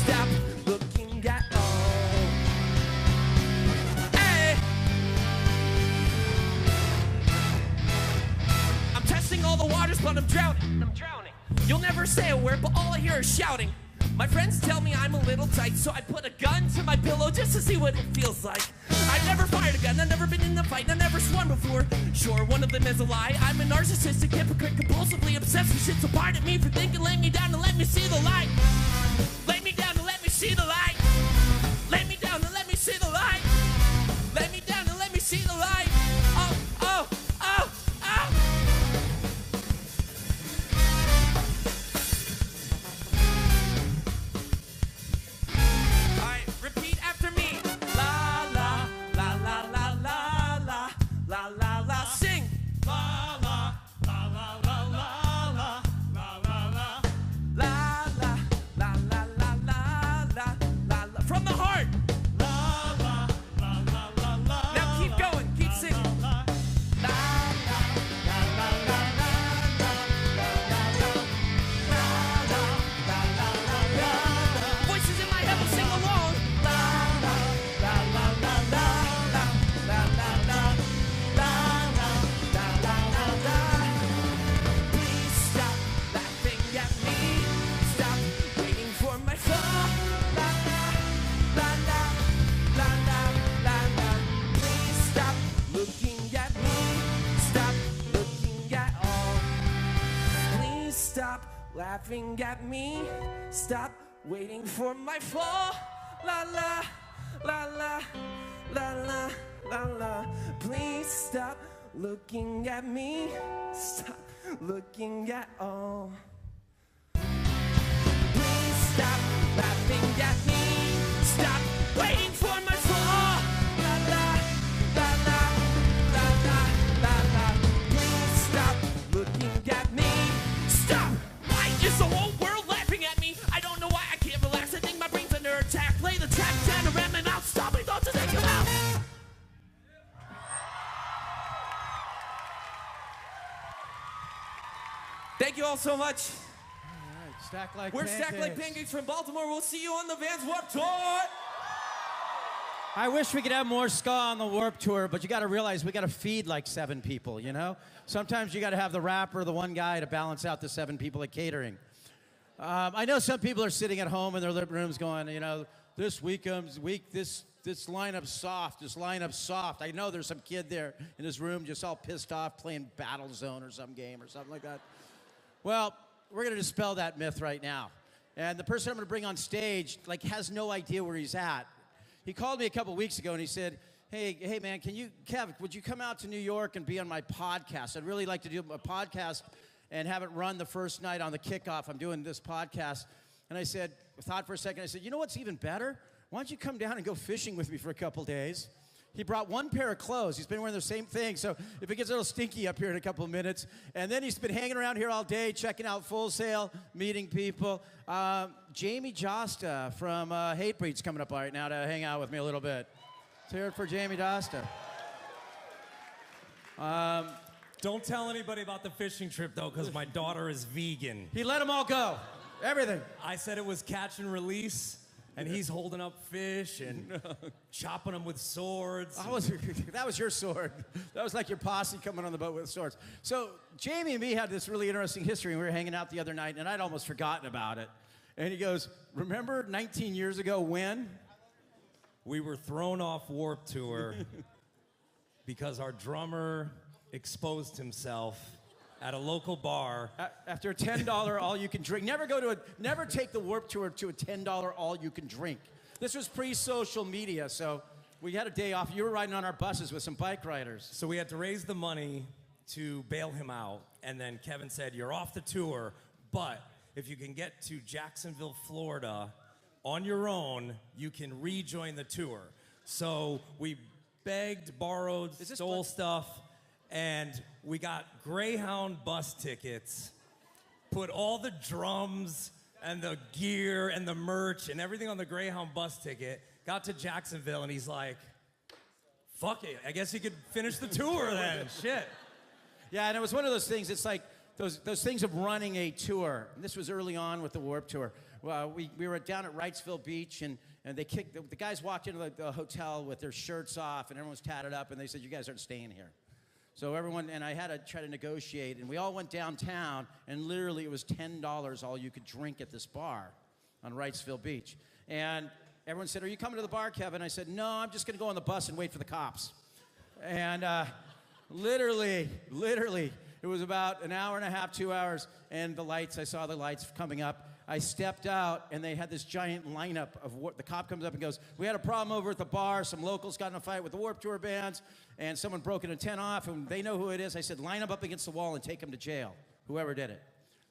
Stop looking at all. Hey! I'm testing all the waters, but I'm drowning. You'll never say a word, but all I hear is shouting. My friends tell me I'm a little tight, so I put a gun to my pillow just to see what it feels like. I've never fired a gun, I've never been in a fight, I've never sworn before. Sure, one of them is a lie. I'm a narcissistic, hypocrite, compulsively obsessed with shit. So pardon me for thinking, lay me down and let me see the light. Lay me down and let me see the light. Lay me down and let me see the light. Lay me down and let me see the light. Oh, oh, oh, oh. All right, repeat after me. La la la la la la la la la la. Sing. La la la la la la la la la la la la la stop laughing at me. Stop waiting for my fall. La la, la la, la la, la la. Please stop looking at me. Stop looking at all. Please stop laughing at me. Stop waiting for my fall. La la, la la, la la, la la. Please stop looking at me. Stop! Why is the whole world laughing at me? I don't know why I can't relax. I think my brain's under attack. Play the track down around my mouth. Stop me, thoughts to take them out. Thank you all so much. Stack like We're Stack Like Pancakes. Pancakes from Baltimore. We'll see you on the Vans Warped Tour. I wish we could have more ska on the Warp Tour, but you got to realize we got to feed like 7 people, you know? Sometimes you got to have the rapper, the one guy to balance out the 7 people at catering. I know some people are sitting at home in their living rooms going, you know, this lineup's soft, this lineup's soft. I know there's some kid there in his room just all pissed off playing Battlezone or some game or something like that. Well, we're going to dispel that myth right now. And the person I'm going to bring on stage, like, has no idea where he's at. He called me a couple weeks ago and he said, hey man, Kev, would you come out to New York and be on my podcast? I'd really like to do a podcast and have it run the first night on the kickoff. I'm doing this podcast. And I thought for a second, I said, you know what's even better? Why don't you come down and go fishing with me for a couple days? He brought 1 pair of clothes. He's been wearing the same thing, so if it gets a little stinky up here in a couple of minutes. And then he's been hanging around here all day, checking out Full Sail, meeting people. Jamie Josta from Hatebreed's coming up right now to hang out with me a little bit. Let's hear it for Jamie Josta. Don't tell anybody about the fishing trip, though, because my daughter is vegan. He let them all go. Everything. I said it was catch and release. And he's holding up fish and chopping them with swords. That was your sword. That was like your posse coming on the boat with swords. So Jamie and me had this really interesting history. We were hanging out the other night, and I'd almost forgotten about it. And he goes, remember 19 years ago when? We were thrown off Warped Tour because our drummer exposed himself at a local bar. After a $10 all-you-can-drink. Never take the Warped Tour to a $10 all-you-can-drink. This was pre-social media, so we had a day off. You were riding on our buses with some bike riders. So we had to raise the money to bail him out, and then Kevin said, you're off the tour, but if you can get to Jacksonville, Florida on your own, you can rejoin the tour. So we begged, borrowed, stole stuff, and we got Greyhound bus tickets, put all the drums and the gear and the merch and everything on the Greyhound bus ticket, got to Jacksonville, and he's like, fuck it, I guess he could finish the tour then, shit. Yeah, and it was one of those things, it's like those things of running a tour. And this was early on with the Warped Tour. We were down at Wrightsville Beach, and they the guys walked into the hotel with their shirts off, and everyone was tatted up, and they said, you guys aren't staying here. So and I had to try to negotiate, and we all went downtown, and literally it was $10 all you could drink at this bar on Wrightsville Beach. And everyone said, are you coming to the bar, Kevin? I said, no, I'm just going to go on the bus and wait for the cops. And literally, it was about an hour and a half, 2 hours, and I saw the lights coming up. I stepped out, and they had this giant lineup of the cop comes up and goes, we had a problem over at the bar. Some locals got in a fight with the Warped Tour bands, and someone broke a tent off, and they know who it is. I said, line them up against the wall and take them to jail, whoever did it.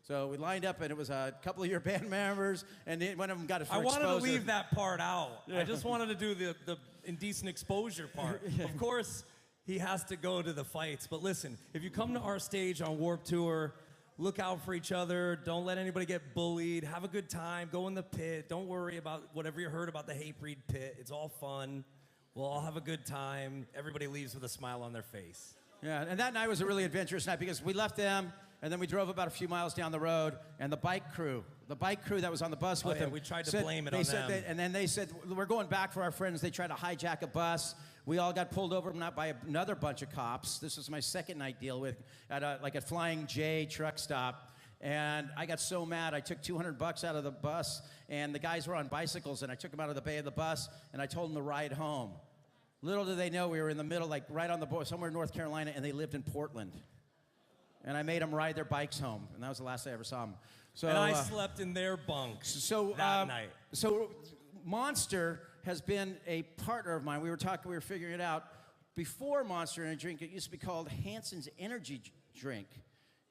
So we lined up, and it was a couple of your band members, and one of them got it for exposure. I wanted to leave that part out. Yeah. I just wanted to do the indecent exposure part. Yeah. Of course, he has to go to the fights, but listen, if you come to our stage on Warped Tour, look out for each other. Don't let anybody get bullied. Have a good time. Go in the pit. Don't worry about whatever you heard about the Hatebreed pit. It's all fun. We'll all have a good time. Everybody leaves with a smile on their face. Yeah, and that night was a really adventurous night because we left them, and then we drove about a few miles down the road, and the bike crew that was on the bus with them. We tried to blame it on them. And then they said, we're going back for our friends. They tried to hijack a bus. We all got pulled over by another bunch of cops. This was my second night deal at a Flying J truck stop. And I got so mad, I took $200 out of the bus, and the guys were on bicycles, and I took them out of the bay of the bus, and I told them to ride home. Little did they know we were in the middle, like right on the border, somewhere in North Carolina, and they lived in Portland. and I made them ride their bikes home, and that was the last I ever saw them. So, And I slept in their bunks that night. So Monster has been a partner of mine. We were figuring it out. Before Monster Energy Drink, it used to be called Hanson's Energy Drink.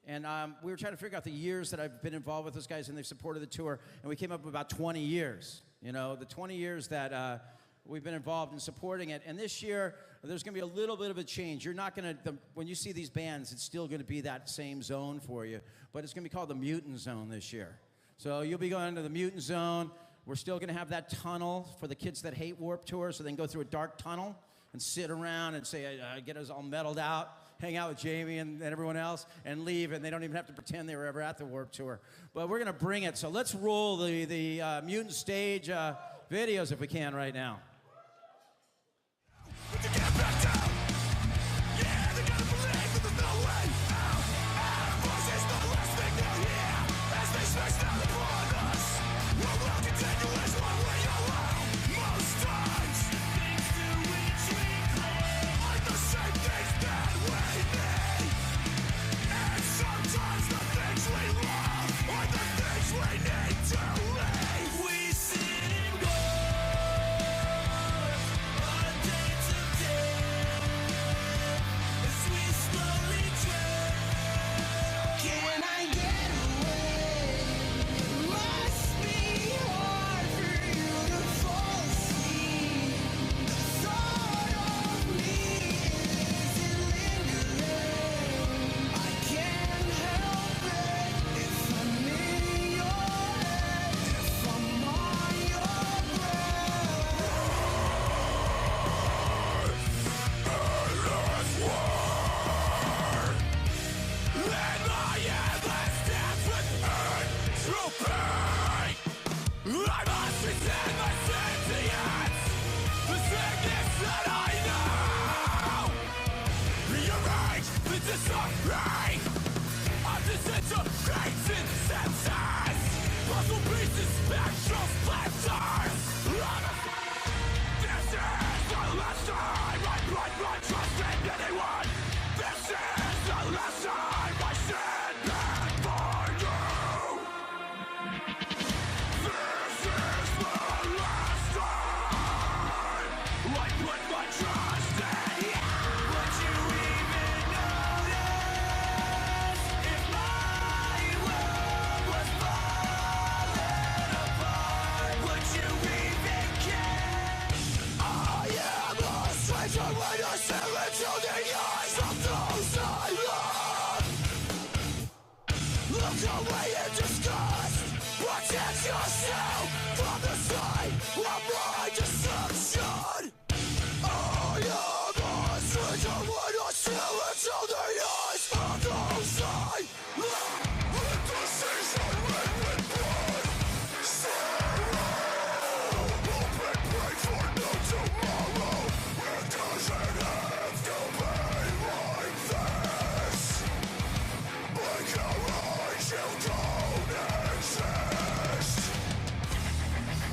And we were trying to figure out the years that I've been involved with those guys, and they've supported the tour. And we came up with about 20 years. You know, the 20 years that we've been involved in supporting it. And this year, there's going to be a little bit of a change. You're not going to, when you see these bands, it's still going to be that same zone for you. But it's going to be called the Mutant Zone this year. So you'll be going to the Mutant Zone. We're still going to have that tunnel for the kids that hate Warped Tour, so they can go through a dark tunnel and sit around and say, get us all metaled out, hang out with Jamie and everyone else, and leave, and they don't even have to pretend they were ever at the Warped Tour. But we're going to bring it, so let's roll the Mutant Stage videos if we can right now.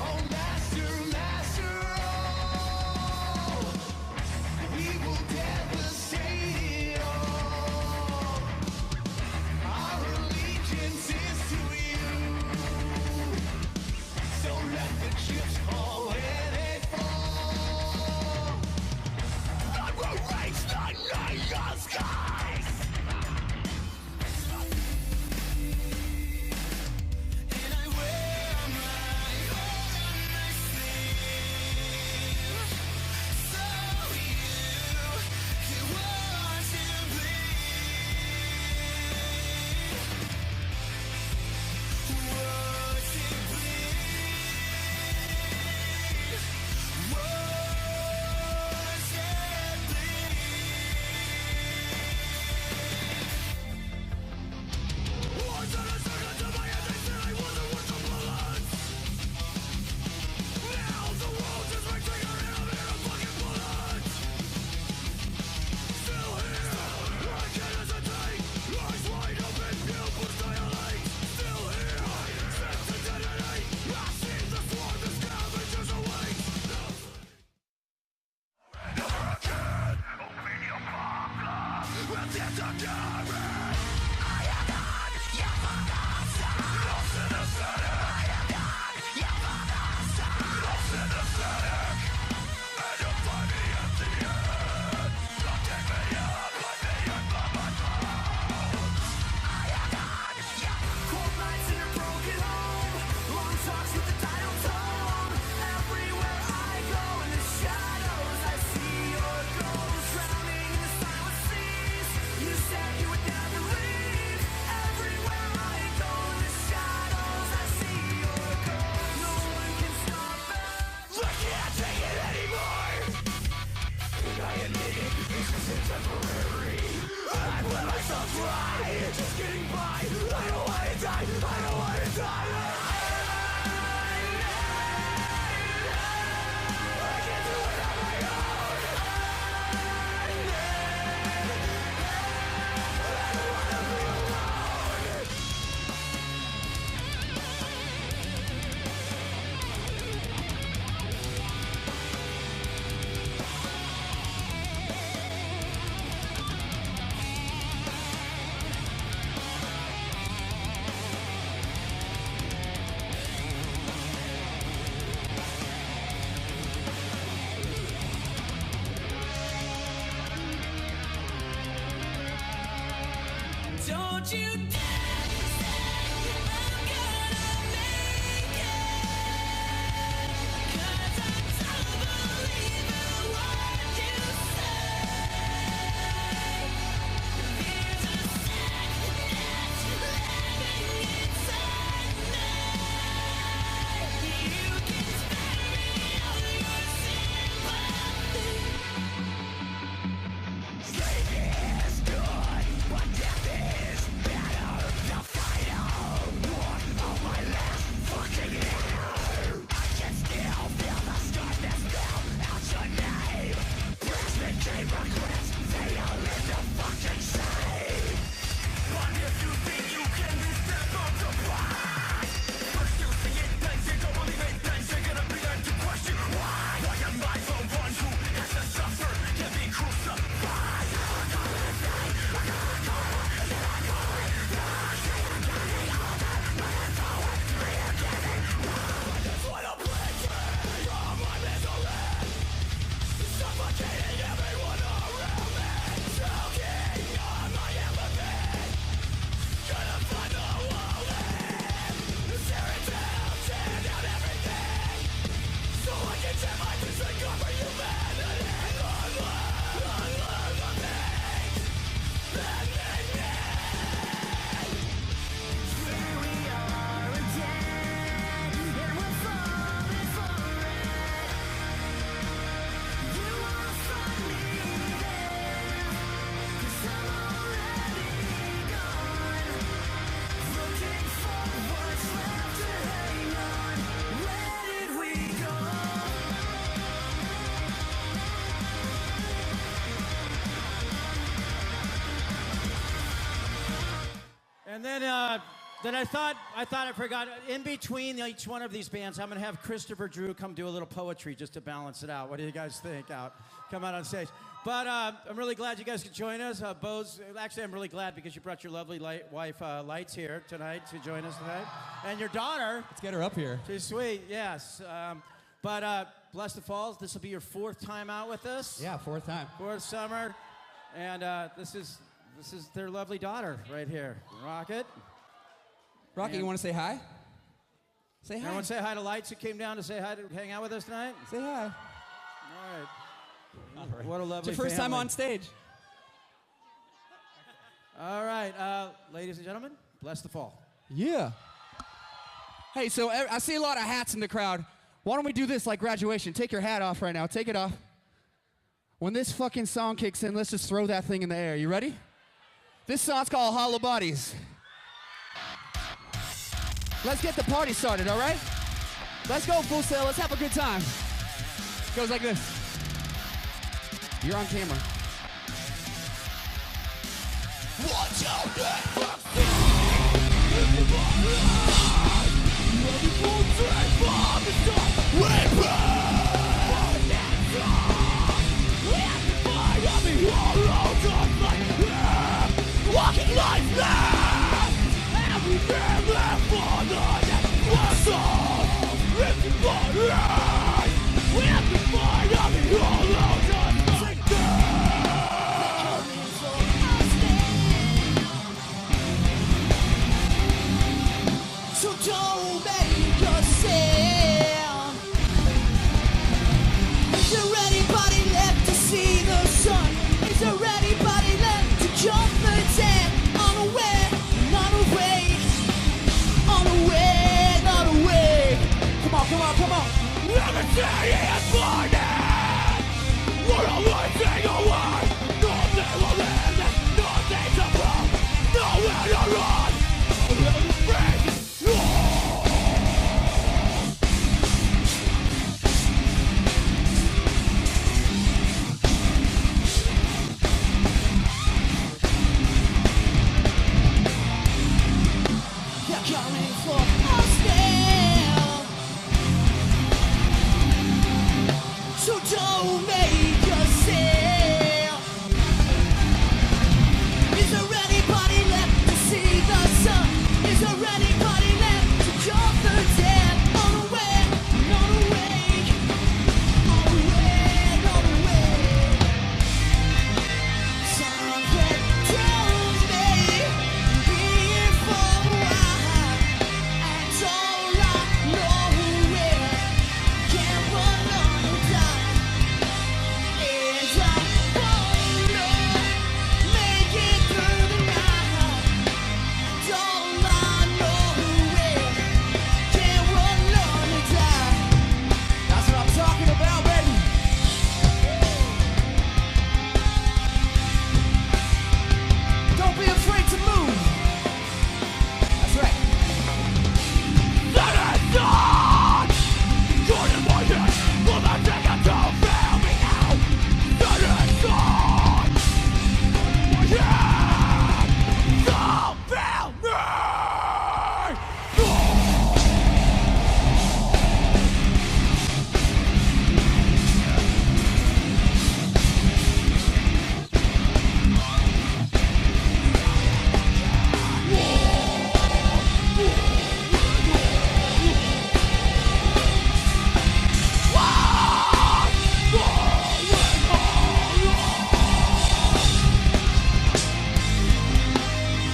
Oh, master, just getting by. I don't wanna die, I don't wanna die. I can't do it on my own. I don't wanna be alone. Don't you dare say I'm gonna make it, 'cause I don't believe in what you say. There's a sadness living inside me. You can spare me all your sympathy. Sleep is good, but death is better. The final one of my last fucking year. I can still feel the scarlet spell out your name. Brings me deep regrets, they all live to fucking say. But if you think you can step up to past, first you see it, then you don't believe it, then you're gonna be there to question why. Why am I the one who has to suffer, can be crucified? Suffocating everyone around me, choking on my empathy. Gonna find the wall in, tear it down, tear down everything, so I can tear my piece and cover humanity. Unlearn the things that make me. Here we are again, and we're falling for it. You won't find me there, 'cause I'm already gone. Looking for what's left to hang on. Where did we go? And then I thought I forgot. In between each one of these bands, I'm gonna have Christopher Drew come do a little poetry just to balance it out. What do you guys think? Come out on stage. But I'm really glad you guys could join us. Bose, actually, I'm really glad because you brought your lovely wife Lights here tonight to join us tonight, and your daughter. Let's get her up here. She's sweet, yes. But bless the Falls. This will be your 4th time out with us. Yeah, 4th time. 4th summer, and this is their lovely daughter right here, Rocket. Rocky, you want to say hi? Say hi. Everyone say hi to Lights who came down to say hi to hang out with us tonight. Say hi. All right. What a lovely It's your first time family. on stage. All right, ladies and gentlemen, bless the fall. Yeah. Hey, so I see a lot of hats in the crowd. Why don't we do this like graduation? Take your hat off right now. Take it off. When this fucking song kicks in, let's just throw that thing in the air. You ready? This song's called Hollow Bodies. Let's get the party started, all right? Let's go, Full Sail. Let's have a good time. Goes like this. You're on camera. Watch out, walking life now, and we never follow that was all. If you want right, we have to find out the hollow just like So don't make yourself. Is there anybody left to see the sun? Is there anybody left to jump the dead? Unaware, not awake. Unaware, not awake. Come on, come on, come on. everything is blinded. We're all living away. Nothing will end, nothing to prove. Nowhere to for us now. So don't make yourself. Is there anybody left to see the sun? Is there anybody left to comfort them? Unaware, not awake. Unaware, not awake. Something tells me here for a while, and all I know is can't run on the time. And I wanna make it through the night. And all I know is can't run on the time. That's what I'm talking about, baby. Don't be afraid to move. That's right.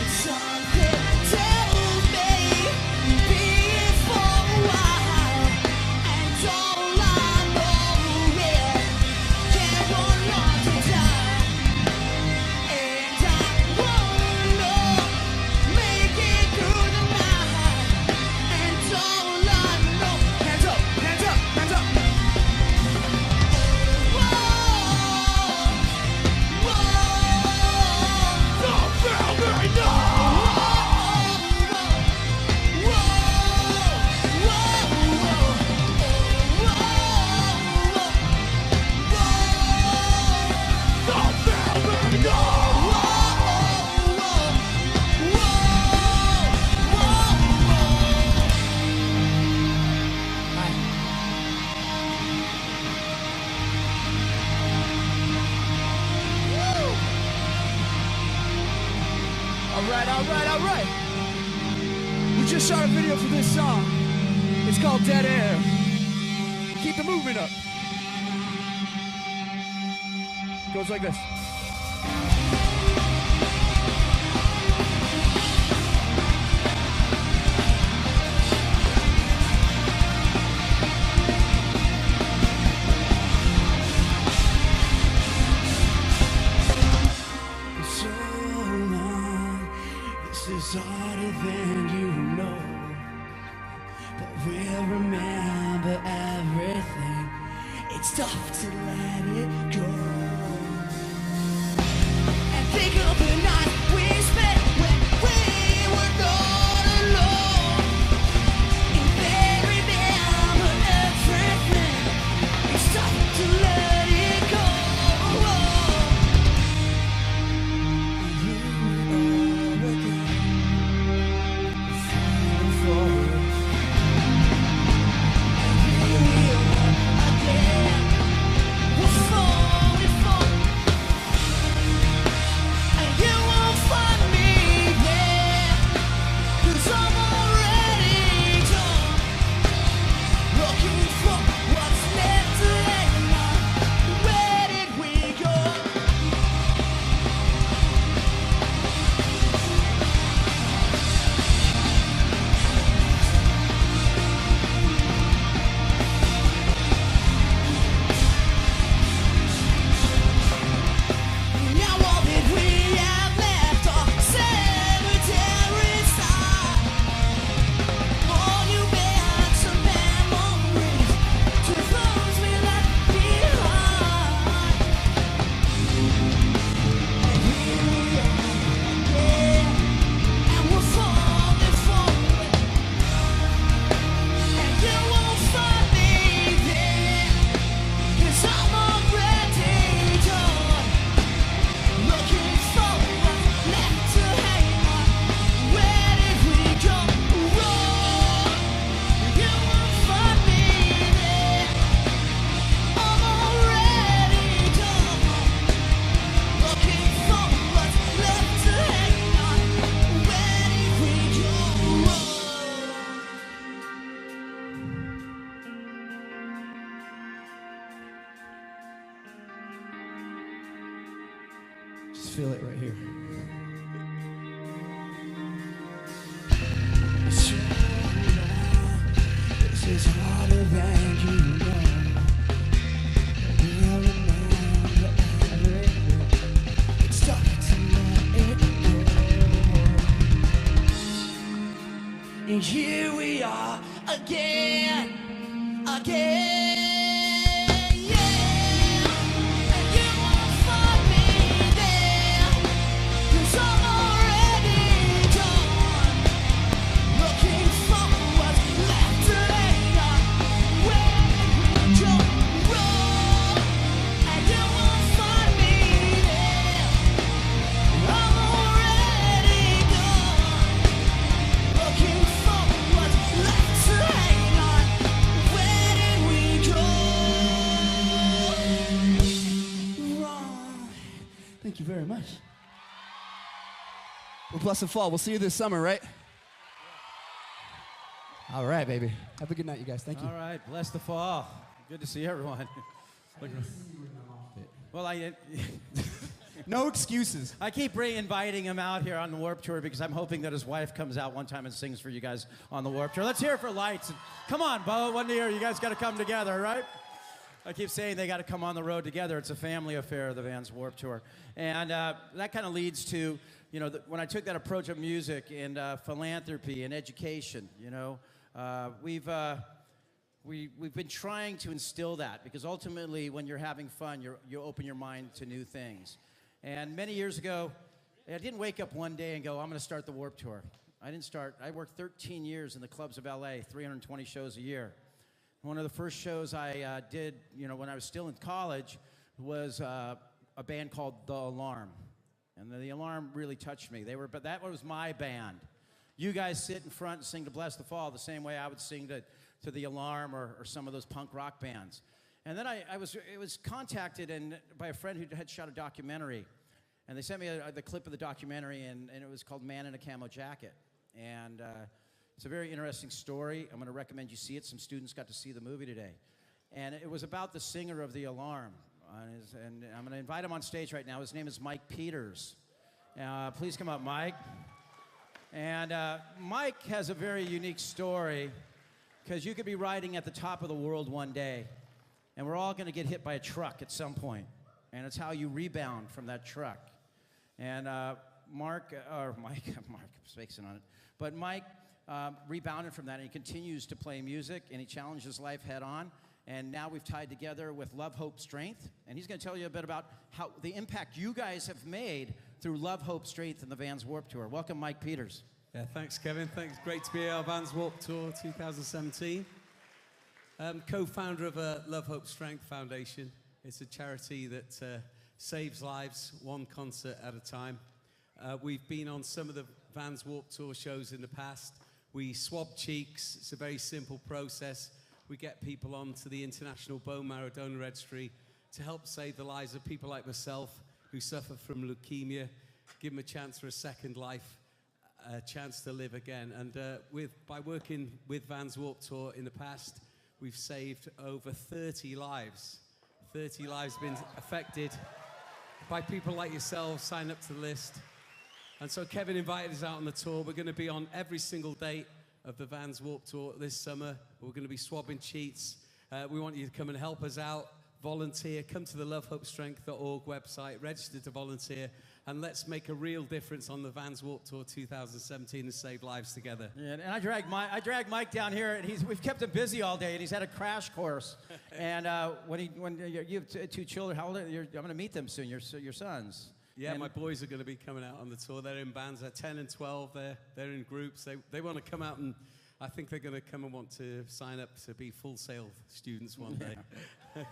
Something tells me be here for a while, and all I know is can't run on to die. And I wanna make it through the night, and all I know. Hands up, hands up, hands up. All right. We just shot a video for this song. It's called Dead Air. Keep the movement up. Goes like this. So long, this is harder than you know, but we'll remember everything. It's tough to let it go. And think of the night we spent when we were all alone. And they remember everything. It's tough to let it go. We're falling for Just feel it right here. This is harder than you know. We'll remember everything. It's tough to let it go. And here we are again, again. Thank you very much. Well, blessed fall. We'll see you this summer, right? All right, baby. Have a good night, you guys. Thank you. All right, bless the fall. Good to see everyone. Well, no excuses. I keep inviting him out here on the Warped Tour because I'm hoping that his wife comes out one time and sings for you guys on the Warped Tour. Let's hear it for Lights. Come on, Bo. One year, you guys got to come together, right? I keep saying they got to come on the road together. It's a family affair, the Vans Warped Tour. And that kind of leads to, you know, when I took that approach of music and philanthropy and education, you know, we've been trying to instill that because ultimately when you're having fun, you open your mind to new things. And many years ago, I didn't wake up one day and go, I'm going to start the Warped Tour. I worked 13 years in the clubs of LA, 320 shows a year. One of the first shows I did, you know, when I was still in college was a band called The Alarm. And The Alarm really touched me. But that was my band. You guys sit in front and sing to Bless the Fall the same way I would sing to The Alarm or some of those punk rock bands. And then I was contacted by a friend who had shot a documentary. And they sent me the clip of the documentary, and it was called Man in a Camo Jacket. And it's a very interesting story. I'm going to recommend you see it. Some students got to see the movie today. And it was about the singer of The Alarm. And I'm going to invite him on stage right now. His name is Mike Peters. Please come up, Mike. And Mike has a very unique story because you could be riding at the top of the world one day, and we're all going to get hit by a truck at some point. And it's how you rebound from that truck. And Mike spacing on it. But Mike rebounded from that, and he continues to play music, and he challenged his life head on. And now we've tied together with Love, Hope, Strength. And he's going to tell you a bit about how the impact you guys have made through Love, Hope, Strength and the Vans Warped Tour. Welcome, Mike Peters. Yeah, thanks, Kevin. Thanks. Great to be at our Vans Warped Tour 2017. Co-founder of Love, Hope, Strength Foundation. It's a charity that saves lives one concert at a time. We've been on some of the Vans Warped Tour shows in the past. We swab cheeks. It's a very simple process. We get people onto the International Bone Marrow Donor Registry to help save the lives of people like myself who suffer from leukemia, give them a chance for a second life, a chance to live again. And by working with Vans Warped Tour in the past, we've saved over 30 lives. 30 lives have been affected by people like yourselves. Sign up to the list. And so Kevin invited us out on the tour. We're going to be on every single date of the Vans Warped Tour this summer. We're going to be swabbing cheats. We want you to come and help us out, volunteer, come to the lovehopestrength.org website, register to volunteer, and let's make a real difference on the Vans Warped Tour 2017 and save lives together. Yeah, and I dragged Mike down here, and we've kept him busy all day, and he's had a crash course. And when you have two children, how old are you? I'm going to meet them soon, your sons. Yeah, and my boys are going to be coming out on the tour. They're in bands. They're 10 and 12. They're in groups. They want to come out, and I think they're going to come and want to sign up to be Full Sail students one day.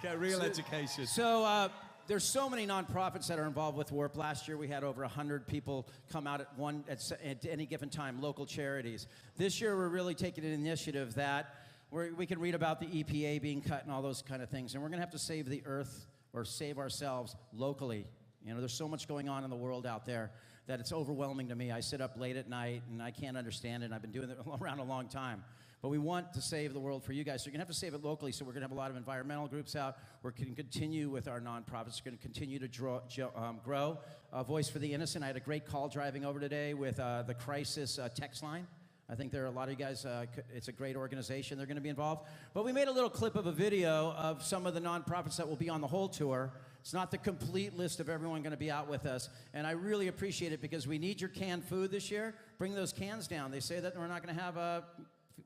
Get a real education. So there's so many nonprofits that are involved with Warp. Last year we had over 100 people come out at any given time, local charities. This year we're really taking an initiative that we can read about the EPA being cut and all those kind of things, and we're going to have to save the earth or save ourselves locally. You know, there's so much going on in the world out there that it's overwhelming to me. I sit up late at night, and I can't understand it, and I've been doing it around a long time. But we want to save the world for you guys. So you're going to have to save it locally. So we're going to have a lot of environmental groups out. We're going to continue with our nonprofits. We're going to continue to grow. Voice for the Innocent. I had a great call driving over today with the Crisis text line. I think there are a lot of you guys, it's a great organization. They're going to be involved. But we made a little clip of a video of some of the nonprofits that will be on the whole tour. It's not the complete list of everyone going to be out with us. And I really appreciate it because we need your canned food this year. Bring those cans down. They say that we're not going to have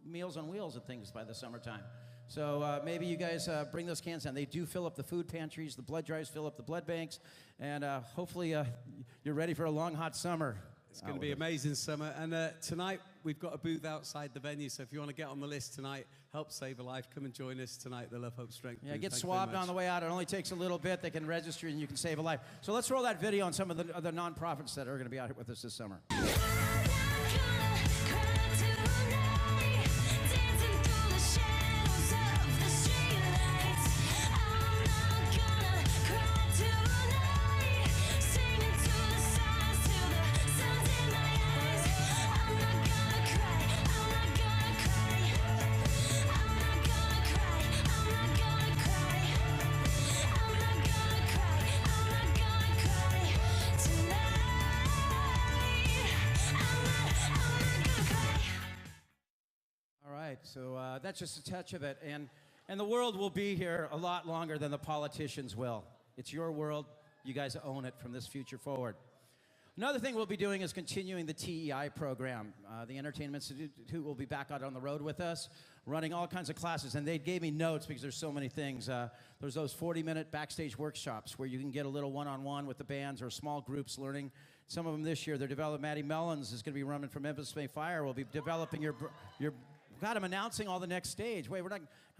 Meals on Wheels and things by the summertime. So maybe you guys bring those cans down. They do fill up the food pantries. The blood drives fill up the blood banks. And hopefully you're ready for a long, hot summer. It's going to be amazing summer. And tonight, we've got a booth outside the venue. So if you want to get on the list tonight, help save a life, come and join us tonight at the Love, Hope, Strength Yeah, booth. get Thank you very swabbed much. on the way out. It only takes a little bit. They can register and you can save a life. So let's roll that video on some of the other nonprofits that are going to be out here with us this summer. So that's just a touch of it. And the world will be here a lot longer than the politicians will. It's your world. You guys own it from this future forward. Another thing we'll be doing is continuing the TEI program. The Entertainment Institute will be back out on the road with us, running all kinds of classes. And they gave me notes because there's so many things. There's those 40-minute backstage workshops where you can get a little one-on-one with the bands or small groups learning. Some of them this year, they're developing. Maddie Mellons is going to be running from Memphis May Fire. We'll be developing your God, I'm announcing all the next stage. Wait, how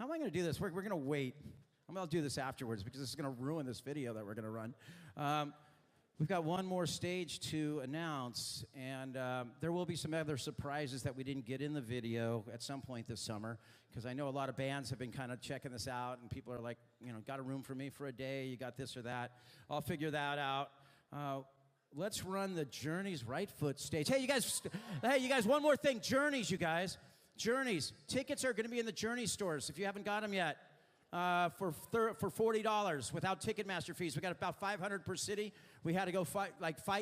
am I going to do this? We're going to wait. I'm going to do this afterwards because this is going to ruin this video that we're going to run. We've got one more stage to announce, and there will be some other surprises that we didn't get in the video at some point this summer, because I know a lot of bands have been kind of checking this out, and people are like, got a room for me for a day, you got this or that. I'll figure that out. Let's run the Journeys Right Foot stage. Hey, you guys, one more thing. Journeys, you guys. Journeys. Tickets are going to be in the Journeys stores if you haven't got them yet. For $40 without Ticketmaster fees. We got about 500 per city. We had to go fight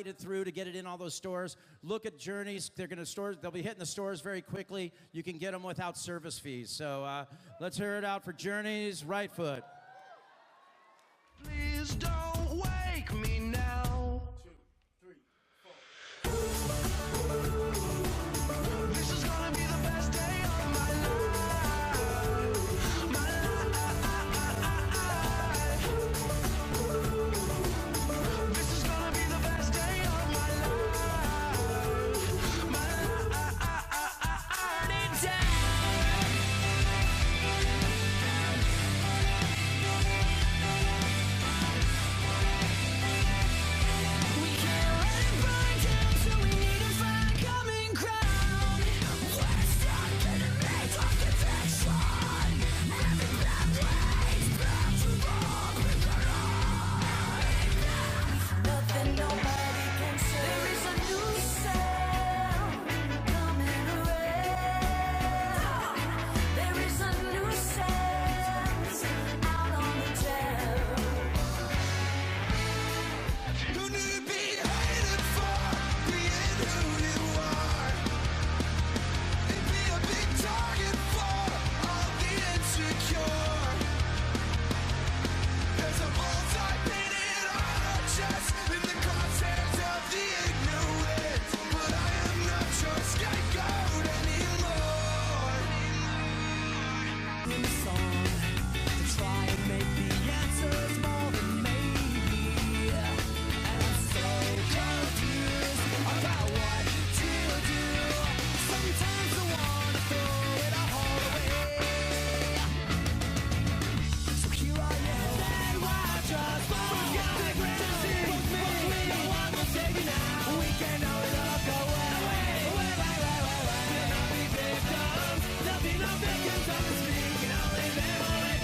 it through to get it in all those stores. Look at Journeys. They'll be hitting the stores very quickly. You can get them without service fees. So let's hear it out for Journeys Right Foot. Please don't wake me now. 2, 3, 4. This is gonna be the best day of my life. This is gonna be the best day of my life. Burn it down. Nothing no victims of the speaking, only memories.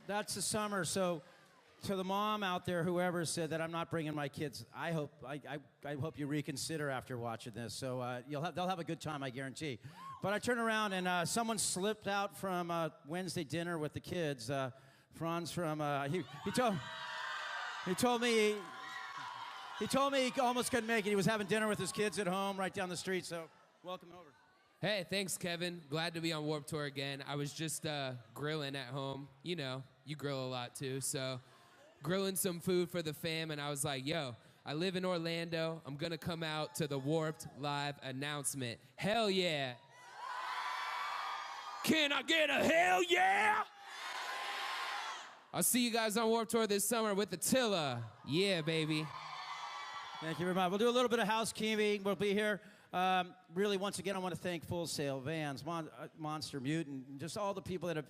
that's the summer. So, to the mom out there, whoever said that I'm not bringing my kids, I hope you reconsider after watching this. So they'll have a good time, I guarantee. But I turn around and someone slipped out from Wednesday dinner with the kids. Franz from he told me he almost couldn't make it. He was having dinner with his kids at home right down the street. So welcome over. Hey, thanks, Kevin. Glad to be on Warped Tour again. I was just grilling at home. You know, you grill a lot too, so grilling some food for the fam, and I was like, yo, I live in Orlando. I'm gonna come out to the Warped Live announcement. Hell yeah. Can I get a hell yeah? I'll see you guys on Warped Tour this summer with Attila. Yeah, baby. Thank you very much. We'll do a little bit of housekeeping. We'll be here. Really, once again, I want to thank Full Sail, Vans, Monster, Mutant, just all the people that have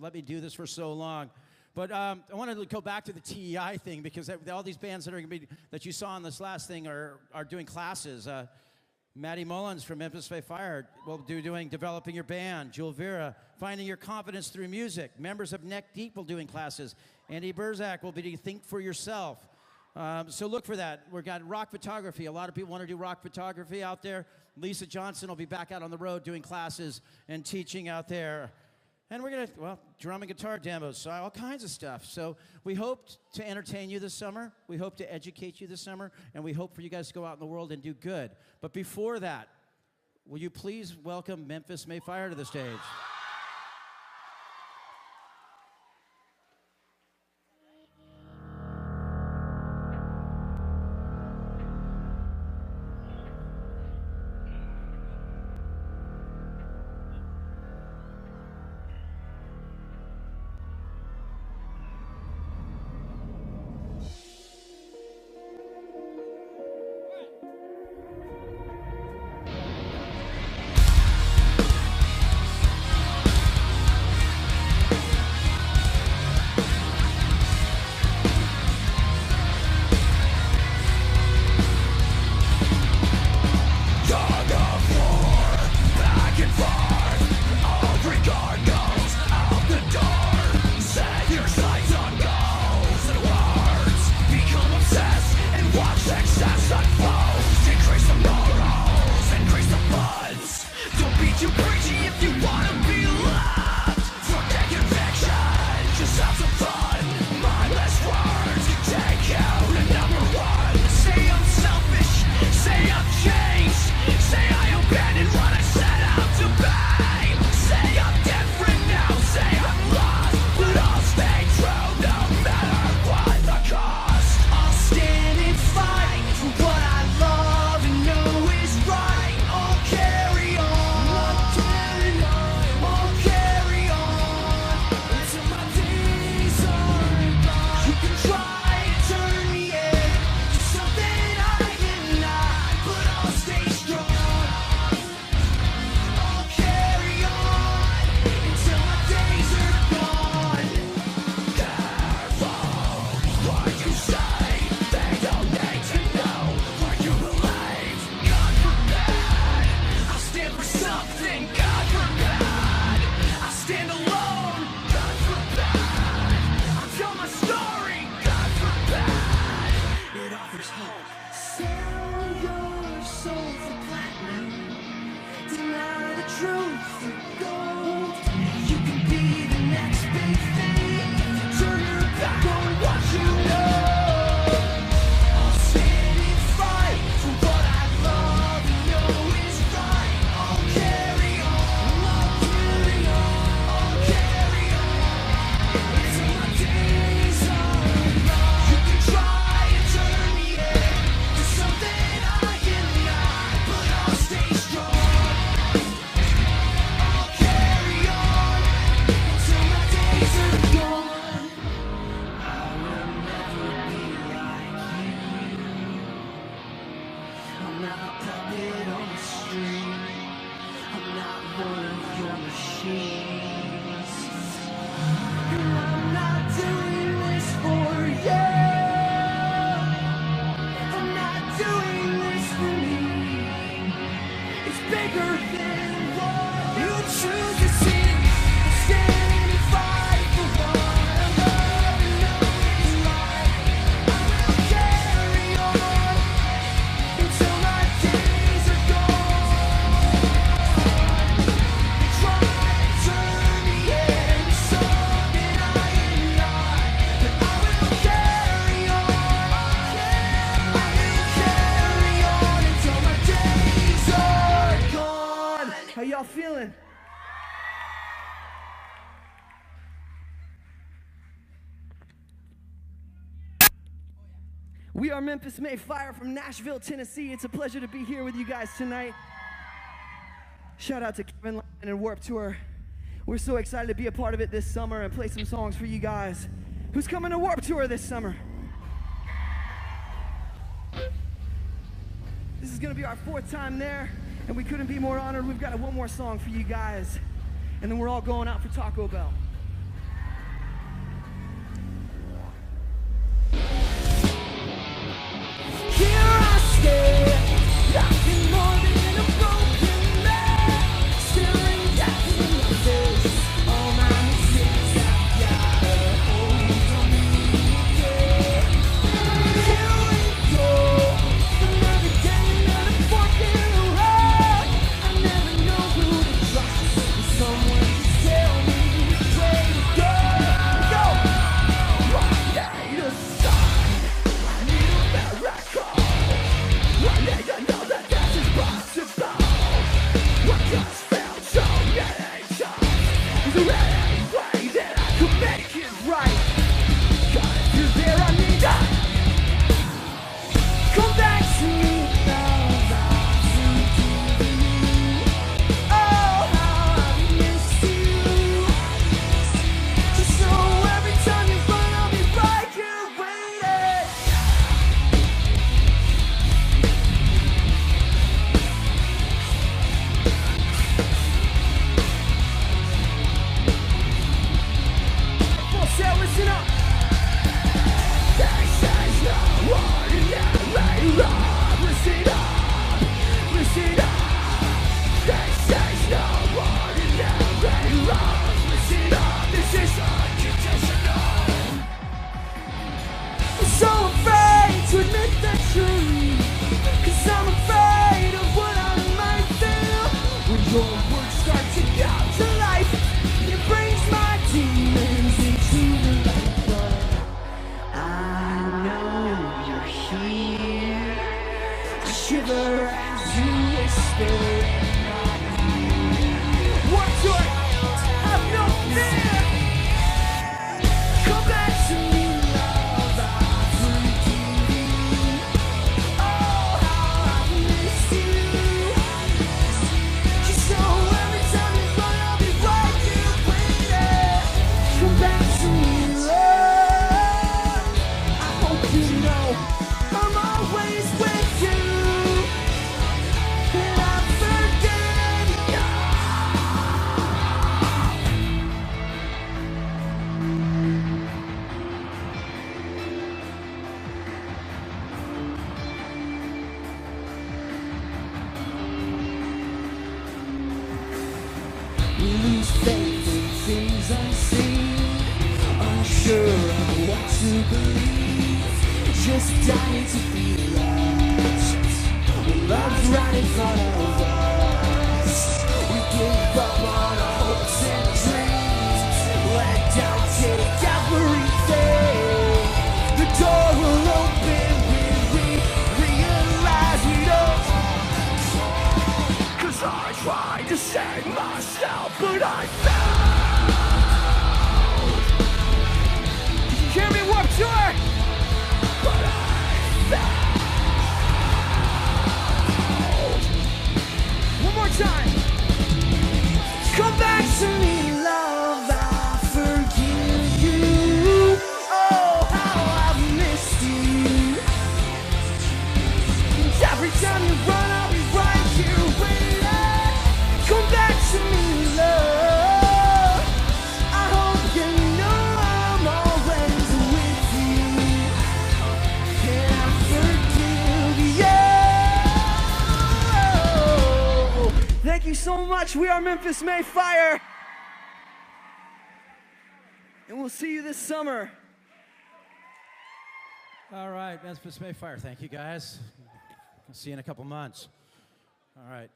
let me do this for so long. But I want to go back to the TEI thing because all these bands that are going to be that you saw in this last thing are doing classes. Maddie Mullins from Memphis May Fire will be doing Developing Your Band. Jewel Vera, Finding Your Confidence Through Music. Members of Neck Deep will be doing classes. Andy Burzak will be doing Think for Yourself. So look for that. We've got rock photography. A lot of people want to do rock photography out there. Lisa Johnson will be back out on the road doing classes and teaching out there. And we're going to, well, drum and guitar demos, so all kinds of stuff. So we hope to entertain you this summer. We hope to educate you this summer. And we hope for you guys to go out in the world and do good. But before that, will you please welcome Memphis May Fire to the stage? Choose to sing, stand and fight for one. y'all feeling? We are Memphis Mayfire from Nashville, Tennessee. It's a pleasure to be here with you guys tonight. Shout out to Kevin Lyman and Warped Tour. We're so excited to be a part of it this summer and play some songs for you guys. Who's coming to Warped Tour this summer? This is gonna be our 4th time there, and we couldn't be more honored. We've got one more song for you guys, and then we're all going out for Taco Bell. Here I stay, nothing more than a broken man, staring death in the face. All my mistakes I've gotta hold on again. Here we go, another day, another fork in the road. I never know who to trust. Someone just tell me which way to go. Go! I need a sign, I need a miracle. I need to know that this is possible. What just felt so meaningful. Is there any way that I could make it right? 'Cause if you're there, I need to come back to me. Love, I'll forgive you. Oh, how I miss you. Just know every time you run, I'll be right here waiting. Full set, listen up. This is no ordinary love. Listen up, listen up. This is no ordinary love. Listen up, this is unconditional. I'm so afraid to admit the truth, 'cause I'm afraid of what I might feel when your words start to come to life. It brings my demons into the light, but I know you're here. I shiver as you whisper in my ear. What joy, have no fear. Come back to me, love, I forgive you. Oh, how I miss you. Just know every time you run, I'll be right here waiting. Come back to me, love. I hope you know I'm always with you, and I forgive you. We lose faith in things unseen, unsure of what to believe, just dying to be lost. When love's right in front of us, we give up on our hopes and dreams. Let doubt take everything. The door will open when we realize we don't. 'Cause I tried to save myself, but I failed. Did you hear me, Warped Tour? But I failed. One more time. Come back to me, love, I forgive you. Oh, how I've missed you. And every time you run, I'll be right here waiting. Come back to me, love. I hope you know I'm always with you, and I forgive you. Thank you so much. We are Memphis Mayfire, and we'll see you this summer. All right, Memphis Mayfire. Thank you, guys. I'll see you in a couple months. All right.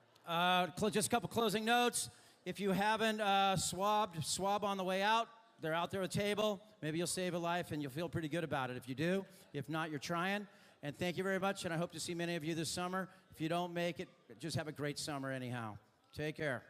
Just a couple closing notes. If you haven't swab on the way out. They're out there at the table. Maybe you'll save a life, and you'll feel pretty good about it if you do. If not, you're trying. And thank you very much, and I hope to see many of you this summer. If you don't make it, just have a great summer anyhow. Take care.